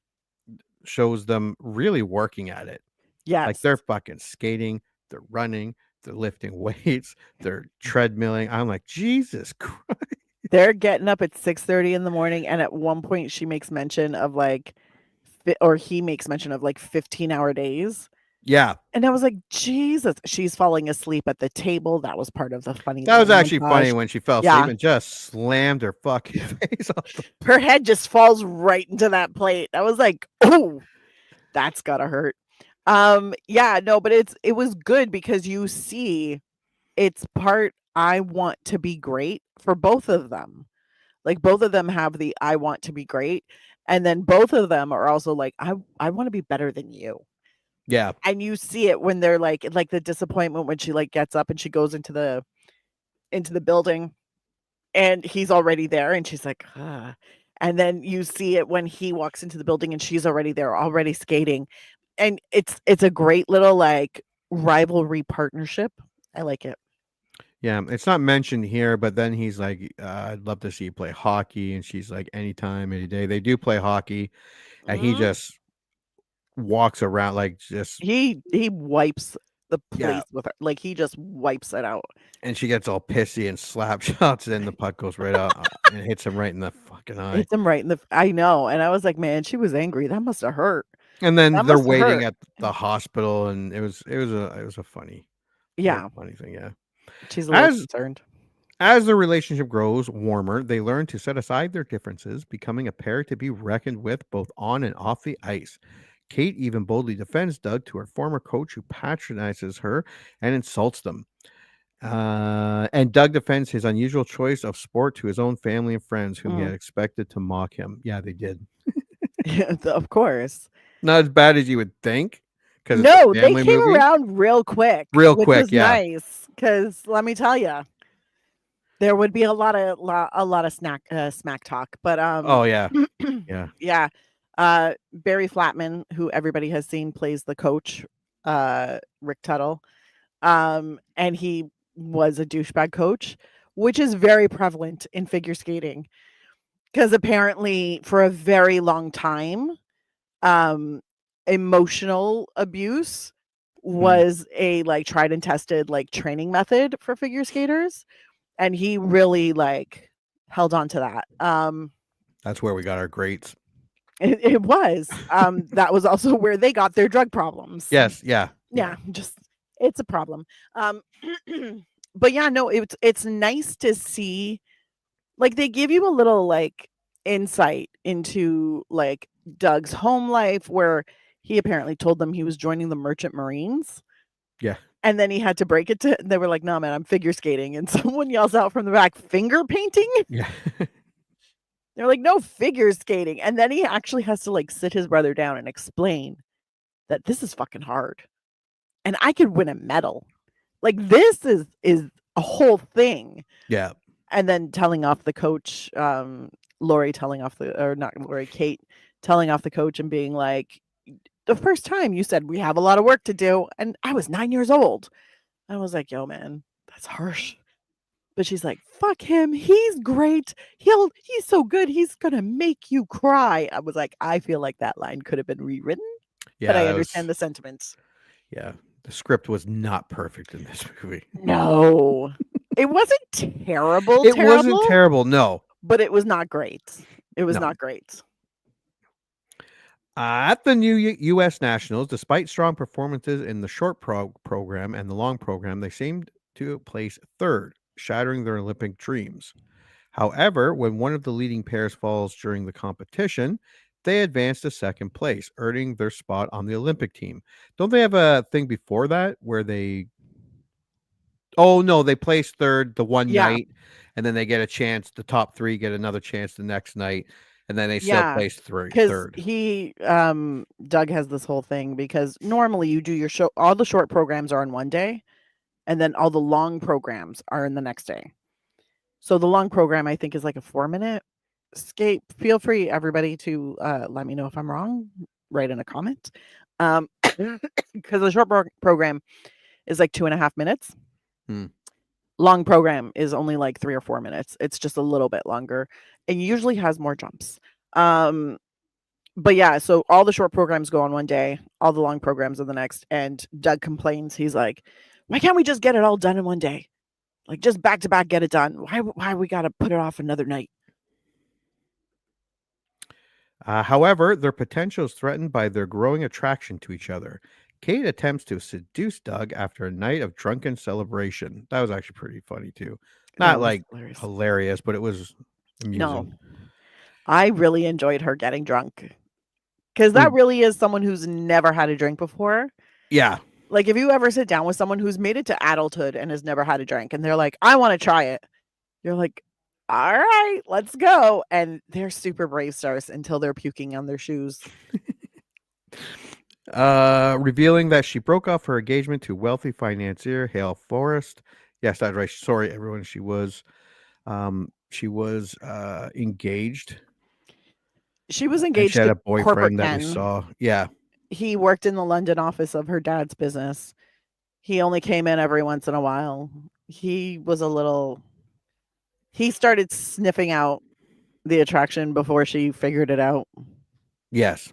shows them really working at it. Yes. Like they're fucking skating, they're running, they're lifting weights, they're treadmilling. I'm like, Jesus Christ. They're getting up at 6:30 in the morning, and at one point she makes mention of like, or he makes mention of like 15-hour days. Yeah. And I was like, Jesus, she's falling asleep at the table. That was part of the funny. That was actually funny when she fell asleep and just slammed her fucking face off. Her head just falls right into that plate. I was like, oh, that's gotta hurt. Yeah, no, but it was good because you see it's part I want to be great for both of them. Like both of them have the I want to be great. And then both of them are also like, I want to be better than you. Yeah. And you see it when they're like the disappointment when she like gets up and she goes into the building and he's already there and she's like, ah. And then you see it when he walks into the building and she's already there, already skating. And it's a great little like rivalry partnership. I like it. Yeah, it's not mentioned here, but then he's like, I'd love to see you play hockey. And she's like, anytime, any day. They do play hockey. And he just walks around like just he wipes the place with her. Like he just wipes it out. And she gets all pissy and slap shots, and the puck goes right out and hits him right in the fucking eye. Hits him right in the I know. And I was like, man, she was angry. That must have hurt. And then they're waiting at the hospital, and it was a funny funny thing, yeah. She's a little concerned. As the relationship grows warmer, they learn to set aside their differences, becoming a pair to be reckoned with both on and off the ice. Kate even boldly defends Doug to her former coach who patronizes her and insults them. And Doug defends his unusual choice of sport to his own family and friends whom he had expected to mock him. Yeah, they did. Yeah, of course. Not as bad as you would think. No, they came around real quick. Real which quick, was yeah. Nice, because let me tell you, there would be a lot of smack talk. But oh yeah, yeah. Barry Flatman, who everybody has seen, plays the coach, Rick Tuttle, and he was a douchebag coach, which is very prevalent in figure skating. Because apparently for a very long time, emotional abuse was a like tried and tested like training method for figure skaters, and he really like held on to that. That's where we got our greats. It was. That was also where they got their drug problems. Yes, yeah. Just it's a problem. But yeah, no, it's nice to see, like, they give you a little like insight into like Doug's home life, where he apparently told them he was joining the Merchant Marines. Yeah. And then he had to break it to, they were like, no, man, I'm figure skating. And someone yells out from the back, finger painting? Yeah. They're like, no, figure skating. And then he actually has to like sit his brother down and explain that this is fucking hard. And I could win a medal. Like, this is a whole thing. Yeah. And then telling off the coach, Lori telling off the, or not Lori, Kate telling off the coach and being like, the first time you said we have a lot of work to do, and I was 9 years old. I was like, yo, man, that's harsh. But she's like, fuck him. He's great. He's so good. He's going to make you cry. I was like, I feel like that line could have been rewritten. Yeah, but I understand the sentiments. Yeah. The script was not perfect in this movie. No. It wasn't terrible. It wasn't terrible, no. But it was not great. It was not great. At the new U.S. Nationals, despite strong performances in the short program and the long program, they seemed to place third, shattering their Olympic dreams. However, when one of the leading pairs falls during the competition, they advance to second place, earning their spot on the Olympic team. Don't they have a thing before that where they... Oh, no, they place third the one night, and then they get a chance. The top three get another chance the next night, and then they still place third. Because Doug has this whole thing, because normally you do your show, all the short programs are on one day, and then all the long programs are in the next day. So the long program, I think, is like a 4-minute skate. Feel free, everybody, to let me know if I'm wrong. Write in a comment. Because the short program is like 2.5 minutes. Long program is only like 3 or 4 minutes. It's just a little bit longer and usually has more jumps. But yeah, so all the short programs go on one day, all the long programs on the next. And Doug complains. He's like, why can't we just get it all done in one day? Like, just back to back, get it done. Why we got to put it off another night? However, their potential is threatened by their growing attraction to each other. Kate attempts to seduce Doug after a night of drunken celebration. That was actually pretty funny, too. Not like hilarious, but it was amusing. No, I really enjoyed her getting drunk. Because that really is someone who's never had a drink before. Yeah. Like, if you ever sit down with someone who's made it to adulthood and has never had a drink, and they're like, I want to try it. You're like, all right, let's go. And they're super brave stars until they're puking on their shoes. Revealing that she broke off her engagement to wealthy financier Hale Forrest. Yes, that's right. Sorry, everyone. She was engaged. She was engaged. She had a boyfriend that we saw. Yeah. He worked in the London office of her dad's business. He only came in every once in a while. He started sniffing out the attraction before she figured it out. Yes.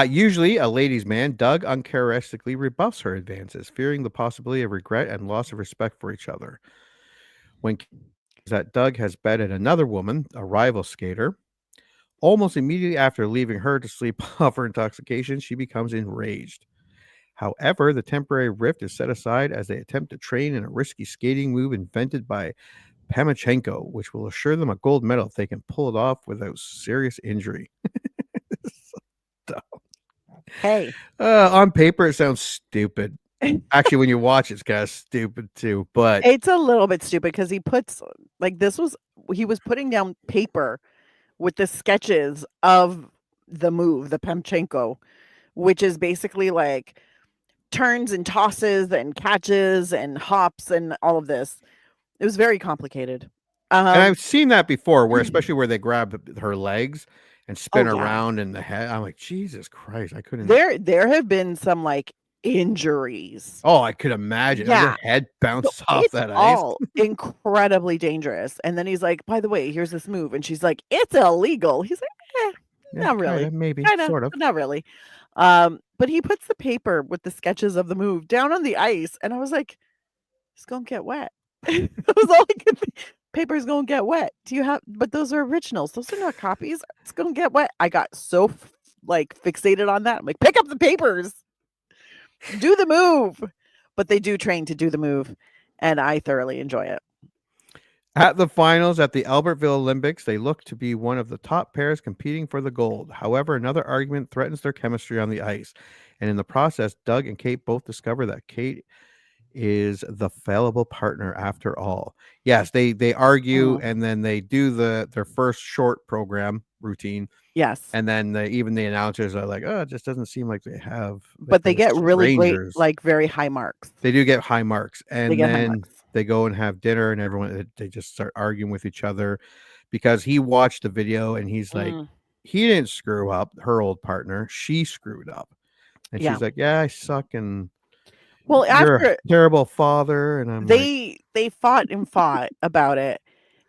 Usually a ladies' man, Doug uncharacteristically rebuffs her advances, fearing the possibility of regret and loss of respect for each other. When that Doug has betted another woman, a rival skater, almost immediately after leaving her to sleep off her intoxication, she becomes enraged. However, the temporary rift is set aside as they attempt to train in a risky skating move invented by Pamachenko, which will assure them a gold medal if they can pull it off without serious injury. Hey, on paper it sounds stupid. Actually, when you watch it's kind of stupid too, but it's a little bit stupid because he was putting down paper with the sketches of the move, the Pamchenko, which is basically like turns and tosses and catches and hops and all of this. It was very complicated. And I've seen that before, where especially where they grab her legs and spin around in the head. I'm like, Jesus Christ, I couldn't. There have been some like injuries. Oh, I could imagine. Yeah. Your head bounces off It's that ice. all incredibly dangerous. And then he's like, by the way, here's this move. And she's like, it's illegal. He's like, not really. Kinda, maybe, Kinda, sort of. but not really. But he puts the paper with the sketches of the move down on the ice. And I was like, it's going to get wet. That was all I could think. Paper's going to get wet. But those are originals. Those are not copies. It's going to get wet. I got so fixated on that. I'm like, pick up the papers. Do the move. But they do train to do the move. And I thoroughly enjoy it. At the finals at the Albertville Olympics, they look to be one of the top pairs competing for the gold. However, another argument threatens their chemistry on the ice. And in the process, Doug and Kate both discover that Kate is the fallible partner after all. Yes, they argue and then they do their first short program routine. Yes. And then even the announcers are like, oh, it just doesn't seem like they have. But they get really great, very high marks. They do get high marks. And then marks. They go and have dinner and everyone, they just start arguing with each other because he watched the video and he's like, he didn't screw up, her old partner. She screwed up. And she's like, yeah, I suck. And you're a terrible father. And I'm they fought about it.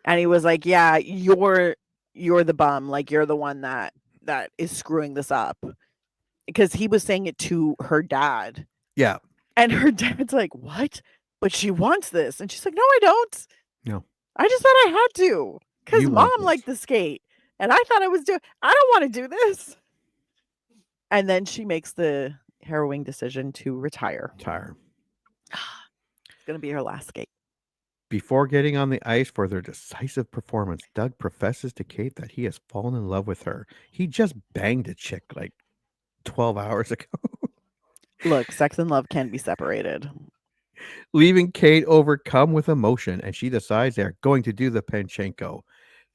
And he was like, yeah, you're the bum. Like, you're the one that is screwing this up. Because he was saying it to her dad. Yeah. And her dad's like, what? But she wants this. And she's like, no, I don't. No. I just thought I had to. Because mom liked the skate. And I thought I don't want to do this. And then she makes the harrowing decision to retire. It's going to be her last skate. Before getting on the ice for their decisive performance, Doug professes to Kate that he has fallen in love with her. He just banged a chick like 12 hours ago. Look, sex and love can be separated. Leaving Kate overcome with emotion, and she decides they're going to do the Panchenko.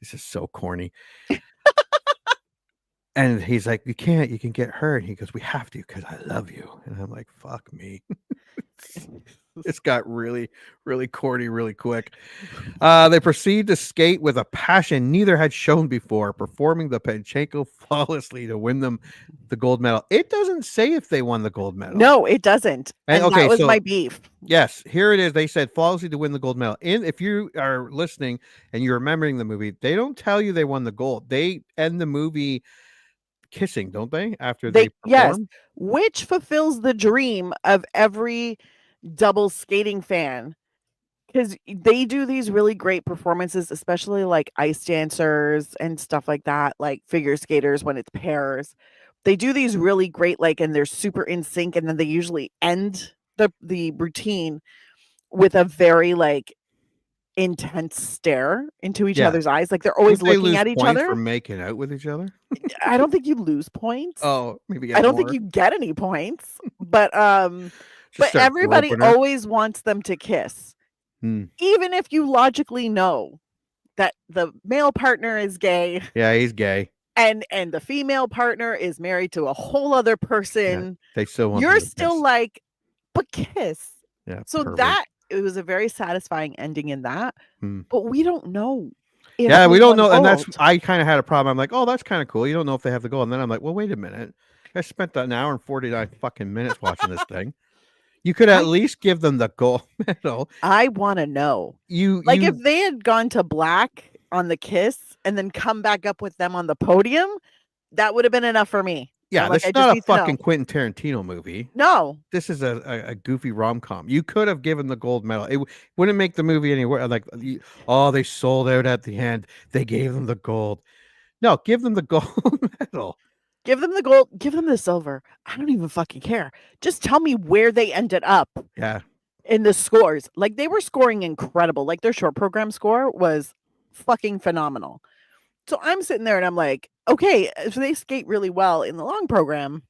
This is so corny. And he's like, you can't, you can get hurt. And he goes, we have to because I love you. And I'm like, fuck me. It's got really, really corny really quick. They proceed to skate with a passion neither had shown before, performing the Panchenko flawlessly to win them the gold medal. It doesn't say if they won the gold medal. No, it doesn't. And that was my beef. Yes, here it is. They said flawlessly to win the gold medal. And if you are listening and you're remembering the movie, they don't tell you they won the gold. They end the movie kissing, don't they? After they perform? Yes, which fulfills the dream of every double skating fan, because they do these really great performances, especially like ice dancers and stuff like that, like figure skaters when it's pairs. They do these really great, like, and they're super in sync, and then they usually end the routine with a very like intense stare into each other's eyes, like they're always looking at each other. For making out with each other. I don't think you lose points. Oh, maybe I don't think you get any points, but everybody always wants them to kiss, even if you logically know that the male partner is gay. Yeah, he's gay, and the female partner is married to a whole other person. Yeah, they still want. You're still like, but kiss. Yeah. So perfect. It was a very satisfying ending in that, but we don't know. Yeah, we don't know, and that's I kind of had a problem. I'm like, oh, that's kind of cool. You don't know if they have the goal, and then I'm like, well, wait a minute. I spent an hour and 49 fucking minutes watching this thing. You could at least give them the gold medal. I want to know. If they had gone to black on the kiss and then come back up with them on the podium, that would have been enough for me. Yeah, this is not a fucking Quentin Tarantino movie. No. This is a goofy rom-com. You could have given the gold medal. It wouldn't make the movie anywhere. Like, they sold out at the end. They gave them the gold. No, give them the gold medal. Give them the gold. Give them the silver. I don't even fucking care. Just tell me where they ended up. Yeah. In the scores. Like, they were scoring incredible. Like, their short program score was fucking phenomenal. So I'm sitting there and I'm like, okay, if they skate really well in the long program,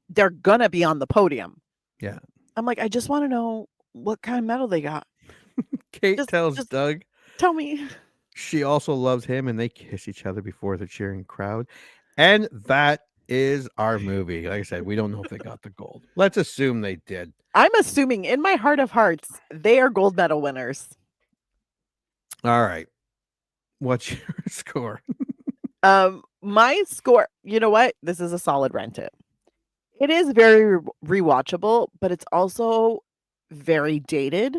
they're going to be on the podium. Yeah. I'm like, I just want to know what kind of medal they got. Kate tells Doug. Tell me. She also loves him and they kiss each other before the cheering crowd. And that is our movie. Like I said, we don't know if they got the gold. Let's assume they did. I'm assuming in my heart of hearts, they are gold medal winners. All right. What's your score? My score, you know what? This is a solid rent it. It is very rewatchable, but it's also very dated.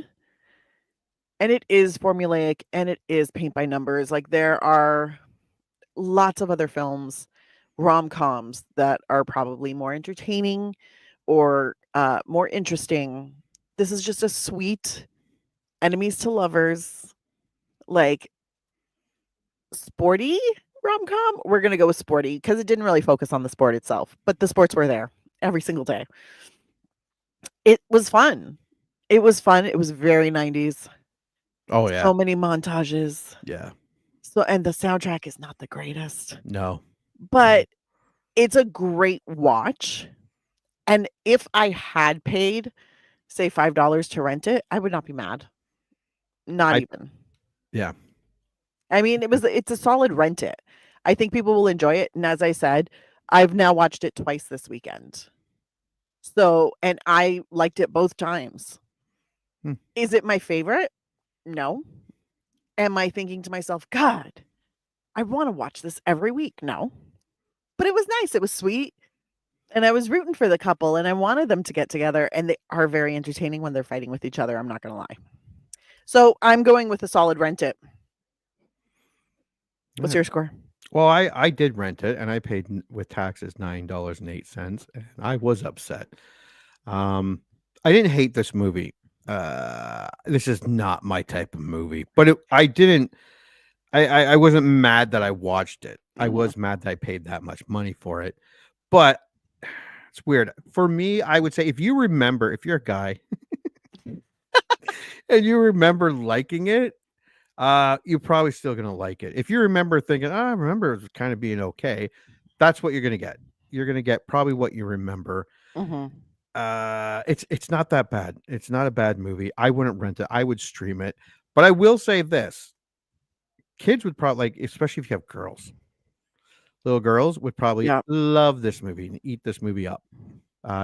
And it is formulaic and it is paint by numbers. Like there are lots of other films, rom-coms that are probably more entertaining or more interesting. This is just a sweet enemies to lovers, like sporty rom-com. We're going to go with sporty because it didn't really focus on the sport itself, but the sports were there every single day. It was fun. It was fun. It was very 90s. Oh yeah. So many montages. Yeah. So, and the soundtrack is not the greatest. No. But it's a great watch. And if I had paid, say, $5 to rent it, I would not be mad. Not even. Yeah. I mean, it's a solid rent it. I think people will enjoy it. And as I said, I've now watched it twice this weekend. So, and I liked it both times. Is it my favorite? No. Am I thinking to myself, God, I want to watch this every week? No. But it was nice. It was sweet. And I was rooting for the couple and I wanted them to get together. And they are very entertaining when they're fighting with each other. I'm not going to lie. So I'm going with a solid rent it. What's your score? Well, I did rent it and I paid with taxes $9.08 and I was upset. I didn't hate this movie. This is not my type of movie, but I wasn't mad that I watched it. I was mad that I paid that much money for it, but it's weird. For me, I would say if you're a guy and you remember liking it, you're probably still going to like it. If you remember thinking, I remember it was kind of being okay, that's what you're going to get. You're going to get probably what you remember. It's not that bad. It's not a bad movie. I wouldn't rent it. I would stream it. But I will say this. Kids would probably especially if you have girls. Little girls would probably love this movie and eat this movie up.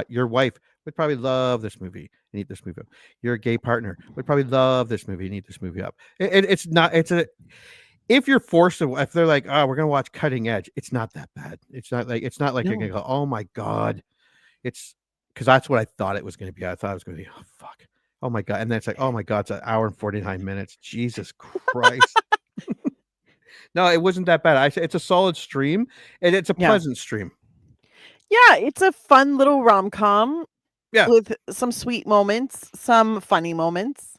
Your wife would probably love this movie and eat this movie up. Your gay partner would probably love this movie and eat this movie up. If you're forced to, if they're like, oh, we're gonna watch Cutting Edge, it's not that bad. It's not like you're gonna go, oh my God. It's because that's what I thought it was gonna be. I thought it was gonna be, oh fuck, oh my God. And then it's like, oh my God, it's an hour and 49 minutes. Jesus Christ. No, it wasn't that bad. I say it's a solid stream and it's a pleasant stream. Yeah, it's a fun little rom-com. Yeah. With some sweet moments, some funny moments.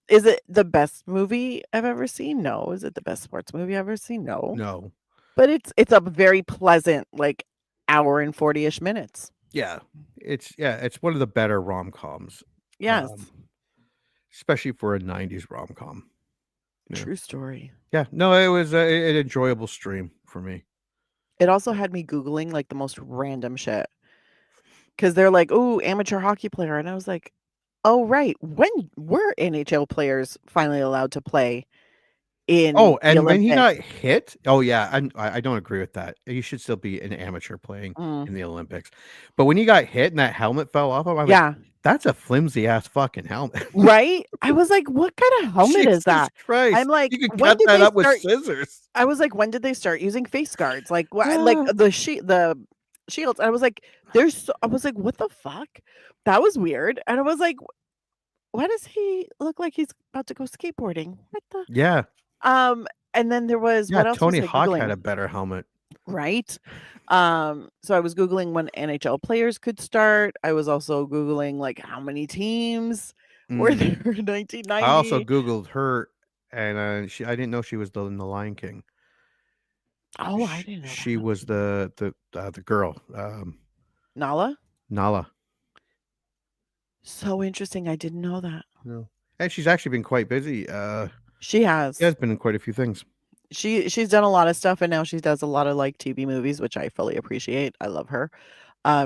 Is it the best movie I've ever seen? No. Is it the best sports movie I've ever seen? No. No. But it's a very pleasant, like hour and 40-ish minutes. Yeah. It's one of the better rom-coms. Yes. Especially for a 90s rom-com. Yeah. True story. Yeah. No, it was an enjoyable stream for me. It also had me Googling like the most random shit. Because they're like, oh, amateur hockey player. And I was like, oh, right. When were NHL players finally allowed to play in and when he got hit? Oh, yeah. I don't agree with that. You should still be an amateur playing in the Olympics. But when he got hit and that helmet fell off, I'm like, that's a flimsy ass fucking helmet. Right? I was like, what kind of helmet is that? Christ. I'm like, you can cut that up with scissors. I was like, when did they start using face guards? Like, what? Like the shields. I was like, I was like, what the fuck? That was weird. And I was like, why does he look like he's about to go skateboarding? What the? Yeah. And then there was what else? Tony Hawk had a better helmet. Right. So I was Googling when NHL players could start. I was also Googling like how many teams were there in 1990. I also Googled her and I didn't know she was in the Lion King. Oh, I didn't know. She was the girl. Nala? Nala. So interesting. I didn't know that. No. And she's actually been quite busy. She has. She has been in quite a few things. She's done a lot of stuff and now she does a lot of like TV movies, which I fully appreciate. I love her.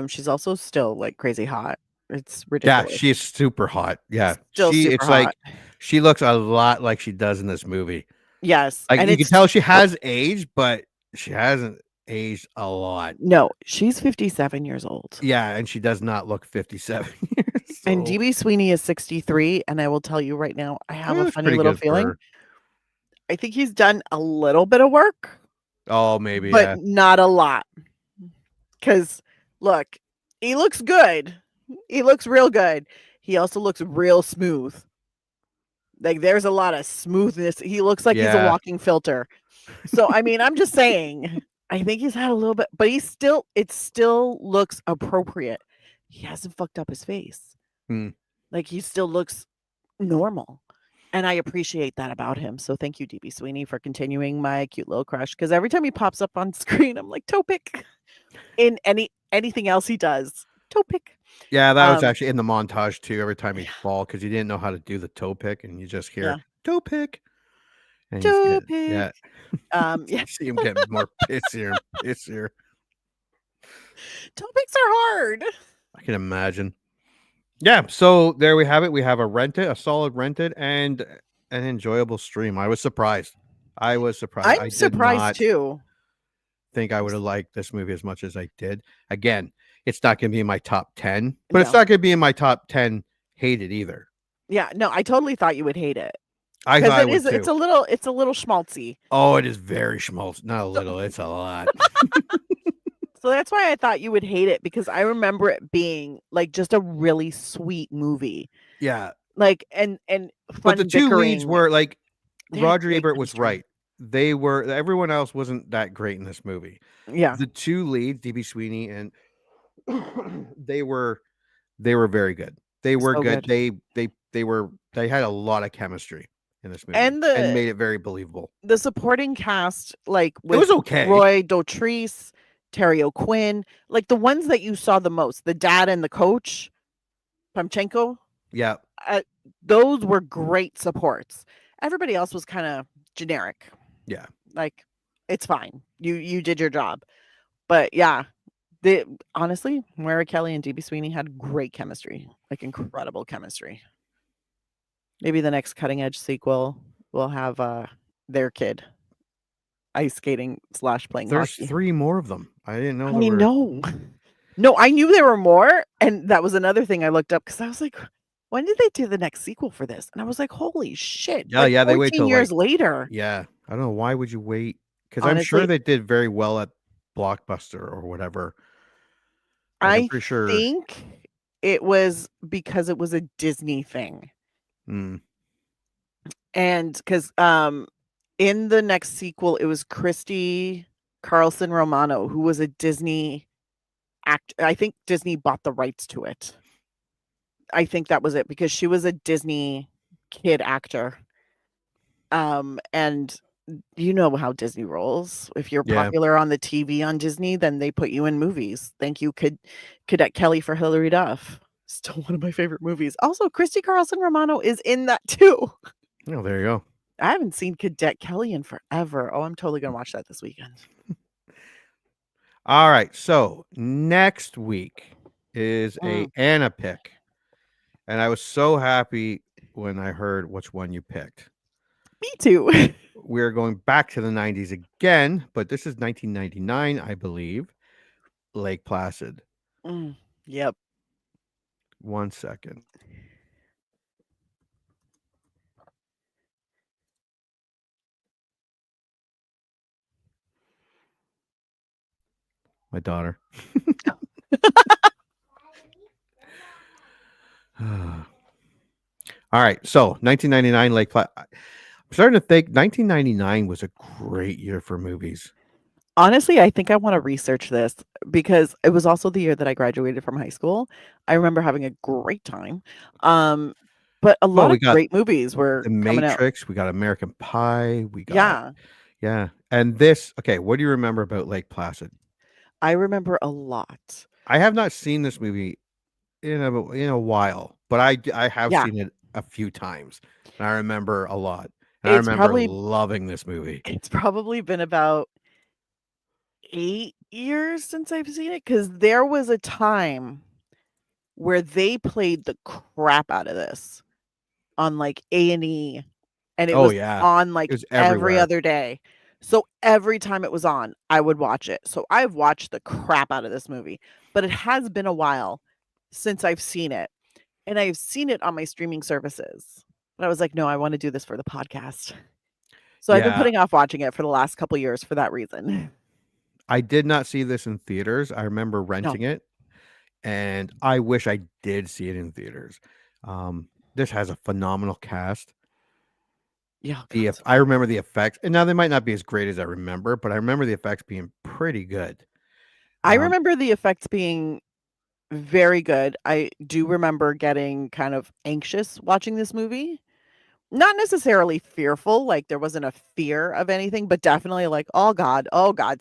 She's also still like crazy hot. It's ridiculous. Yeah, she's super hot. Yeah. Super hot. Like she looks a lot like she does in this movie. Yes. Like you can tell she has aged, but she hasn't aged a lot. No, she's 57 years old. Yeah, and she does not look 57 years old. And DB Sweeney is 63, and I will tell you right now, I have a funny little feeling. I think he's done a little bit of work. Oh, maybe, but not a lot. Because look, He looks good. He looks real good. He also looks real smooth. Like there's a lot of smoothness. He looks like he's a walking filter. So I mean, I'm just saying. I think he's had a little bit, but it still looks appropriate. He hasn't fucked up his face. Like he still looks normal. And I appreciate that about him. So thank you, DB Sweeney, for continuing my cute little crush. Because every time he pops up on screen, I'm like, toe pick. In anything else he does, toe pick. Yeah, that was actually in the montage too. Every time he'd fall because he didn't know how to do the toe pick, and you just hear toe pick. And toe pick. Yeah. See him getting more pissier and pissier. Toe picks are hard. I can imagine. Yeah, so there we have it. We have a solid rented, and an enjoyable stream. I was surprised. I'm surprised too. Think I would have liked this movie as much as I did. Again, it's not going to be in my top 10, but it's not going to be in my top 10 hated either. Yeah, no, I totally thought you would hate it. I thought I would too. It's a little schmaltzy. Oh, it is very schmaltzy. Not a little, it's a lot. So that's why I thought you would hate it, because I remember it being like just a really sweet movie. Yeah. Like and fun. But the two leads were like Roger great Ebert was chemistry. right. Everyone else wasn't that great in this movie. Yeah. The two leads, DB Sweeney and they were very good. They were So good. They had a lot of chemistry in this movie And made it very believable. The supporting cast, like It was okay. Roy Dotrice, Terry O'Quinn, like the ones that you saw the most, the dad and the coach, Pamchenko. Yeah. Those were great supports. Everybody else was kind of generic. Yeah. Like, it's fine. You did your job. But yeah, honestly, Moira Kelly and DB Sweeney had great chemistry, like incredible chemistry. Maybe the next Cutting Edge sequel will have their kid ice skating / playing There's hockey. 3 more of them. I didn't know. No, I knew there were more, and that was another thing I looked up because I was like, when did they do the next sequel for this? And I was like, holy shit! Yeah, like they wait till years later. Yeah, I don't know why would you wait? Because I'm sure they did very well at Blockbuster or whatever. I'm pretty sure. I think it was because it was a Disney thing. And because in the next sequel, it was Christy Carlson Romano, who was a Disney actor. I think Disney bought the rights to it. I think that was it, because she was a Disney kid actor. And you know how Disney rolls. If you're popular on the TV on Disney, then they put you in movies. Thank you, Cadet Kelly, for Hilary Duff. Still one of my favorite movies. Also, Christy Carlson Romano is in that too. Oh, there you go. I haven't seen Cadet Kelly in forever. Oh, I'm totally going to watch that this weekend. All right. So next week is a Anna pick. And I was so happy when I heard which one you picked. Me too. We're going back to the 90s again, but this is 1999, I believe. Lake Placid. Yep. 1 second. My daughter. All right, so 1999 Lake Placid. I'm starting to think 1999 was a great year for movies. Honestly, I think I want to research this because it was also the year that I graduated from high school. I remember having a great time. But a lot of great movies were The coming out. Matrix, we got American Pie, we got and this. Okay, what do you remember about Lake Placid? I remember a lot. I have not seen this movie in a while, but I have seen it a few times, and I remember a lot. And I remember loving this movie. It's probably been about 8 years since I've seen it, because there was a time where they played the crap out of this on like A&E, and it was on like every other day. So every time it was on, I would watch it. So I've watched the crap out of this movie, but it has been a while since I've seen it, and I've seen it on my streaming services. But I was like, no, I want to do this for the podcast. So I've been putting off watching it for the last couple years for that reason. I did not see this in theaters. I remember renting it. and I wish I did see it in theaters. This has a phenomenal cast. Yeah, I remember the effects, and now they might not be as great as I remember, but I remember the effects being pretty good. I remember the effects being very good. I do remember getting kind of anxious watching this movie. Not necessarily fearful, like there wasn't a fear of anything, but definitely like, oh God,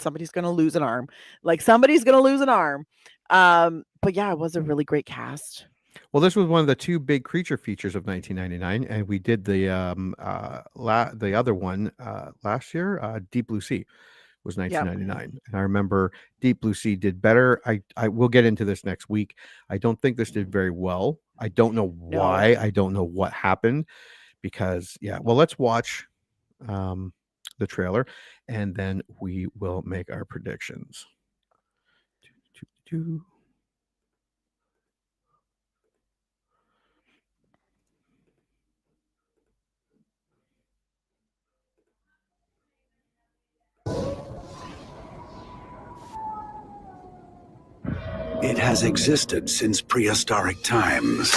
somebody's gonna lose an arm. Like somebody's gonna lose an arm. But yeah, it was a really great cast. Well, this was one of the 2 big creature features of 1999, and we did the other one last year. Deep Blue Sea was 1999, and I remember Deep Blue Sea did better. I will get into this next week. I don't think this did very well. I don't know why. I don't know what happened, because well, let's watch the trailer, and then we will make our predictions. It has existed since prehistoric times.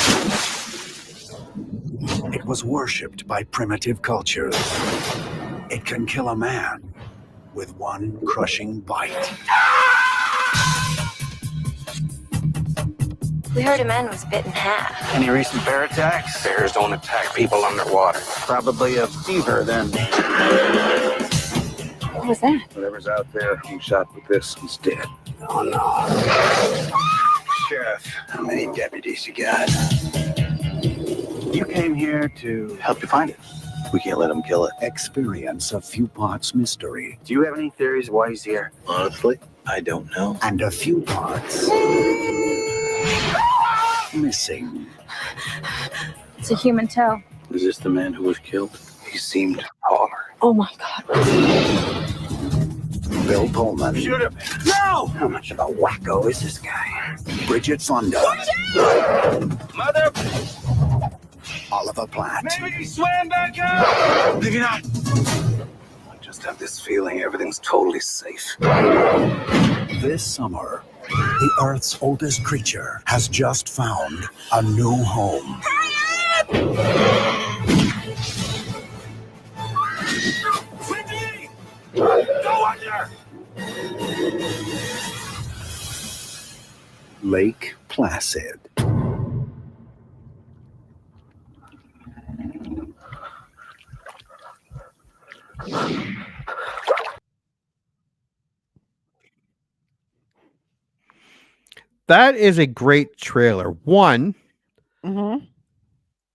It was worshipped by primitive cultures. It can kill a man with one crushing bite. We heard a man was bit in half. Any recent bear attacks? Bears don't attack people underwater. Probably a fever then. What was that? Whatever's out there being shot with this is dead. Oh no. Sheriff, how many deputies you got? You came here to Help you find it. We can't let him kill it. experience a few parts mystery Do you have any theories why he's here? Honestly, I don't know. and a few parts missing. It's a human toe. Is this the man who was killed? He seemed taller. Oh my God. Bill Pullman. Shoot him! No! How much of a wacko is this guy? Bridget Fonda. Mother! Oliver Platt. Maybe he swam back out! Maybe not. I just have this feeling everything's totally safe. This summer, the Earth's oldest creature has just found a new home. Wendy! Go under! Lake Placid. That is a great trailer. One,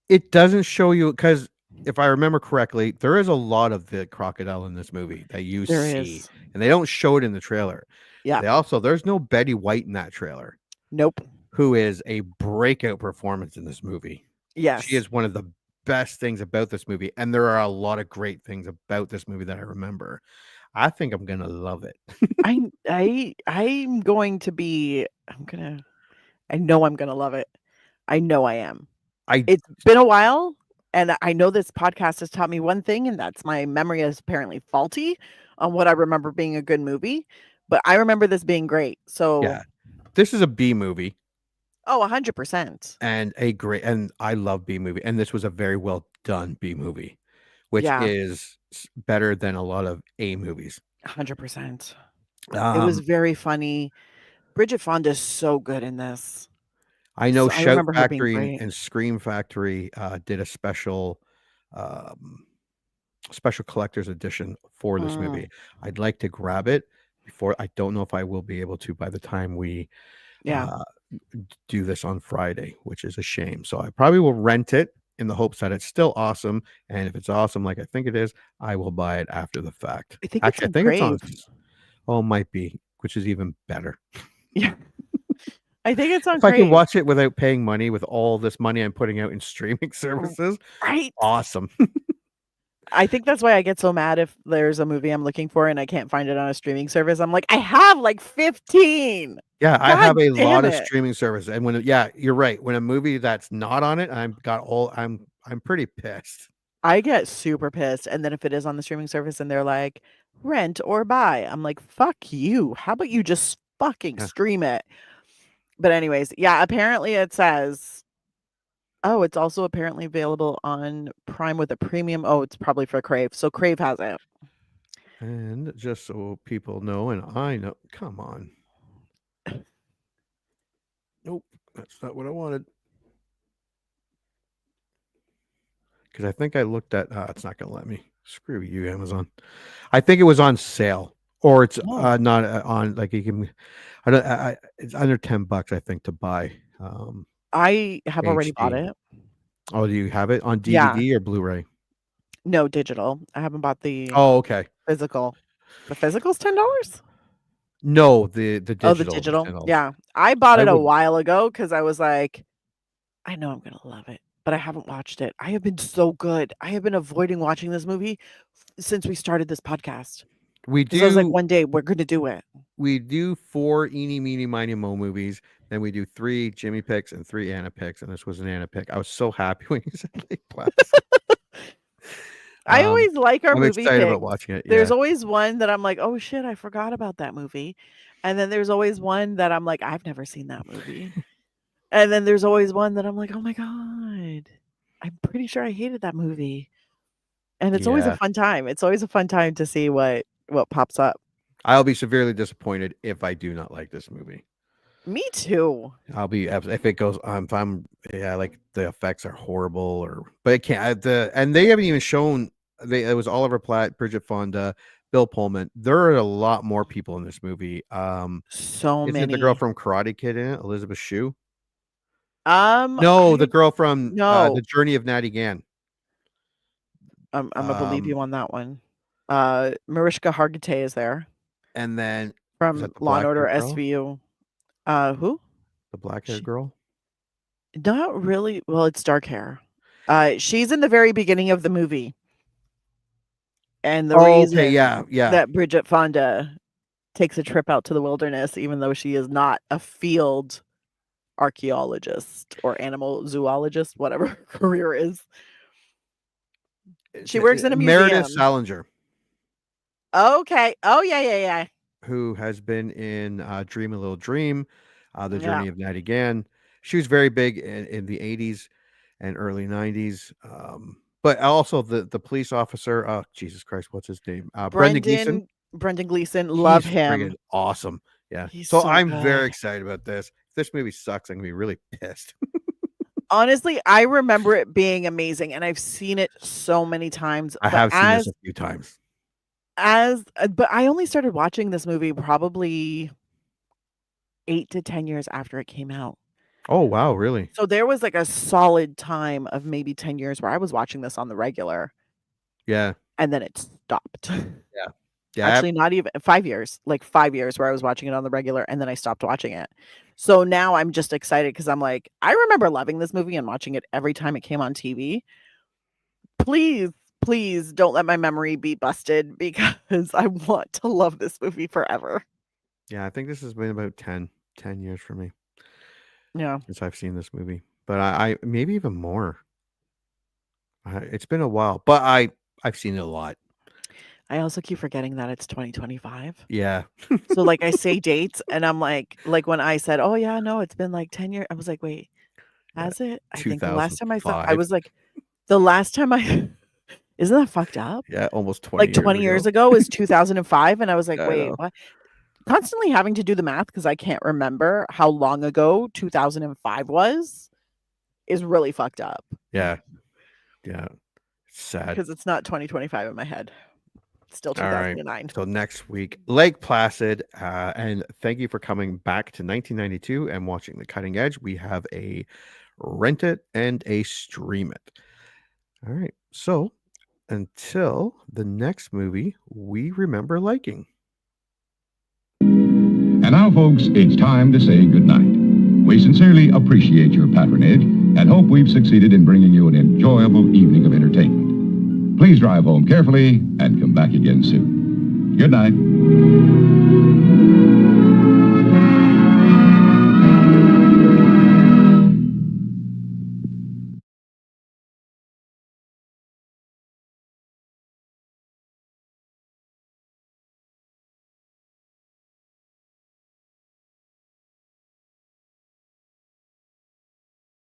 it doesn't show you, because if I remember correctly, there is a lot of the crocodile in this movie that you see, and they don't show it in the trailer. Yeah. There's no Betty White in that trailer. Nope. Who is a breakout performance in this movie. Yes. She is one of the best things about this movie, and there are a lot of great things about this movie that I remember. I think I'm gonna love it. I'm going to be. I know I'm gonna love it. I know I am. It's been a while, and I know this podcast has taught me one thing, and that's my memory is apparently faulty on what I remember being a good movie. But I remember this being great. So yeah, this is a B movie. Oh, 100%. And I love B movie, and this was a very well done B movie, which is better than a lot of A movies. 100%. It was very funny. Bridget Fonda is so good in this. I know Shout Factory and Scream Factory did a special collector's edition for this movie. I'd like to grab it before. I don't know if I will be able to by the time we do this on Friday, which is a shame. So I probably will rent it in the hopes that it's still awesome. And if it's awesome, like I think it is, I will buy it after the fact. I think it's on. Oh, it might be, which is even better. Yeah. I think it's on. If I can watch it without paying money with all this money I'm putting out in streaming services, right? Awesome. I think that's why I get so mad if there's a movie I'm looking for and I can't find it on a streaming service. I'm like, I have like 15. Yeah, God I have a lot of it. streaming services, and you're right. When a movie that's not on it, I'm pretty pissed. I get super pissed, and then if it is on the streaming service and they're like rent or buy, I'm like, fuck you. How about you just fucking stream it? But anyways, yeah, apparently it says, oh, it's also apparently available on Prime with a premium. Oh, it's probably for Crave. So Crave has it. And just so people know, and I know, come on. Nope, that's not what I wanted. Because I think I looked at, it's not going to let me. Screw you, Amazon. I think it was on sale, or it's not on, like you can, it's under $10, I think, to buy. I have already HD. bought it. Oh, do you have it on DVD or Blu-ray? No, digital. I haven't bought the okay. Physical. The physical's $10? No, the digital. Oh, the digital. Yeah. I bought it a while ago because I was like, I know I'm gonna love it, but I haven't watched it. I have been so good. I have been avoiding watching this movie since we started this podcast. We do. I was like, one day we're gonna do it. We do 4 Eeny, Meeny, Miny, Mo movies. Then we do 3 Jimmy picks and 3 Anna picks, and this was an Anna pick. I was so happy when you said Lake Placid. I always like our I'm movie excited picks. about watching it. There's Yeah. always one that I'm like, oh shit, I forgot about that movie. And then there's always one that I'm like, I've never seen that movie. And then there's always one that I'm like, oh my God, I'm pretty sure I hated that movie. And it's always a fun time. It's always a fun time to see what pops up. I'll be severely disappointed if I do not like this movie. Me too. I'll be if it goes. If I'm like the effects are horrible, but it can't. And they haven't even shown. It was Oliver Platt, Bridget Fonda, Bill Pullman. There are a lot more people in this movie. So isn't many. it the girl from Karate Kid in it, Elizabeth Shue? No, the girl from no. The Journey of Natty Gann. I'm gonna believe you on that one. Mariska Hargitay is there. And then from Law and Order SVU. Who? The black-haired girl? Not really. Well, it's dark hair. She's in the very beginning of the movie. And the reason that Bridget Fonda takes a trip out to the wilderness, even though she is not a field archaeologist or animal zoologist, whatever her career is. She works in a museum. Meredith Salinger. Okay. Oh, yeah. Who has been in Dream a Little Dream, The Journey of Natty Gann. She was very big in the 80s and early 90s. But also the police officer, oh, Jesus Christ, what's his name? Brendan Gleeson. Brendan Gleeson, love him. Awesome. Yeah. He's so so I'm good. very excited about this. If this movie sucks, I'm going to be really pissed. Honestly, I remember it being amazing, and I've seen it so many times. I have seen this a few times. But I only started watching this movie probably 8 to 10 years after it came out. Oh, wow, really? So there was like a solid time of maybe 10 years where I was watching this on the regular. Yeah. And then it stopped. Yeah. Actually, not even 5 years, like 5 years where I was watching it on the regular and then I stopped watching it. So now I'm just excited because I'm like, I remember loving this movie and watching it every time it came on TV. Please don't let my memory be busted because I want to love this movie forever. Yeah, I think this has been about 10 years for me. Yeah. Since I've seen this movie. But I maybe even more. It's been a while, but I've seen it a lot. I also keep forgetting that it's 2025. Yeah. So like I say dates and I'm like when I said, oh yeah, no, it's been like 10 years. I was like, wait, has it? I think the last time I saw, I was like, the last time isn't that fucked up? Yeah, almost 20 like 20 years ago is 2005. And I was like, Yeah, wait, what? Constantly having to do the math because I can't remember how long ago 2005 was is really fucked up. Yeah. Sad. Because it's not 2025 in my head. It's still 2009. All right. So next week, Lake Placid. And thank you for coming back to 1992 and watching The Cutting Edge. We have a rent it and a stream it. All right. So until the next movie we remember liking. And now, folks, it's time to say goodnight. We sincerely appreciate your patronage and hope we've succeeded in bringing you an enjoyable evening of entertainment. Please drive home carefully and come back again soon. Good night.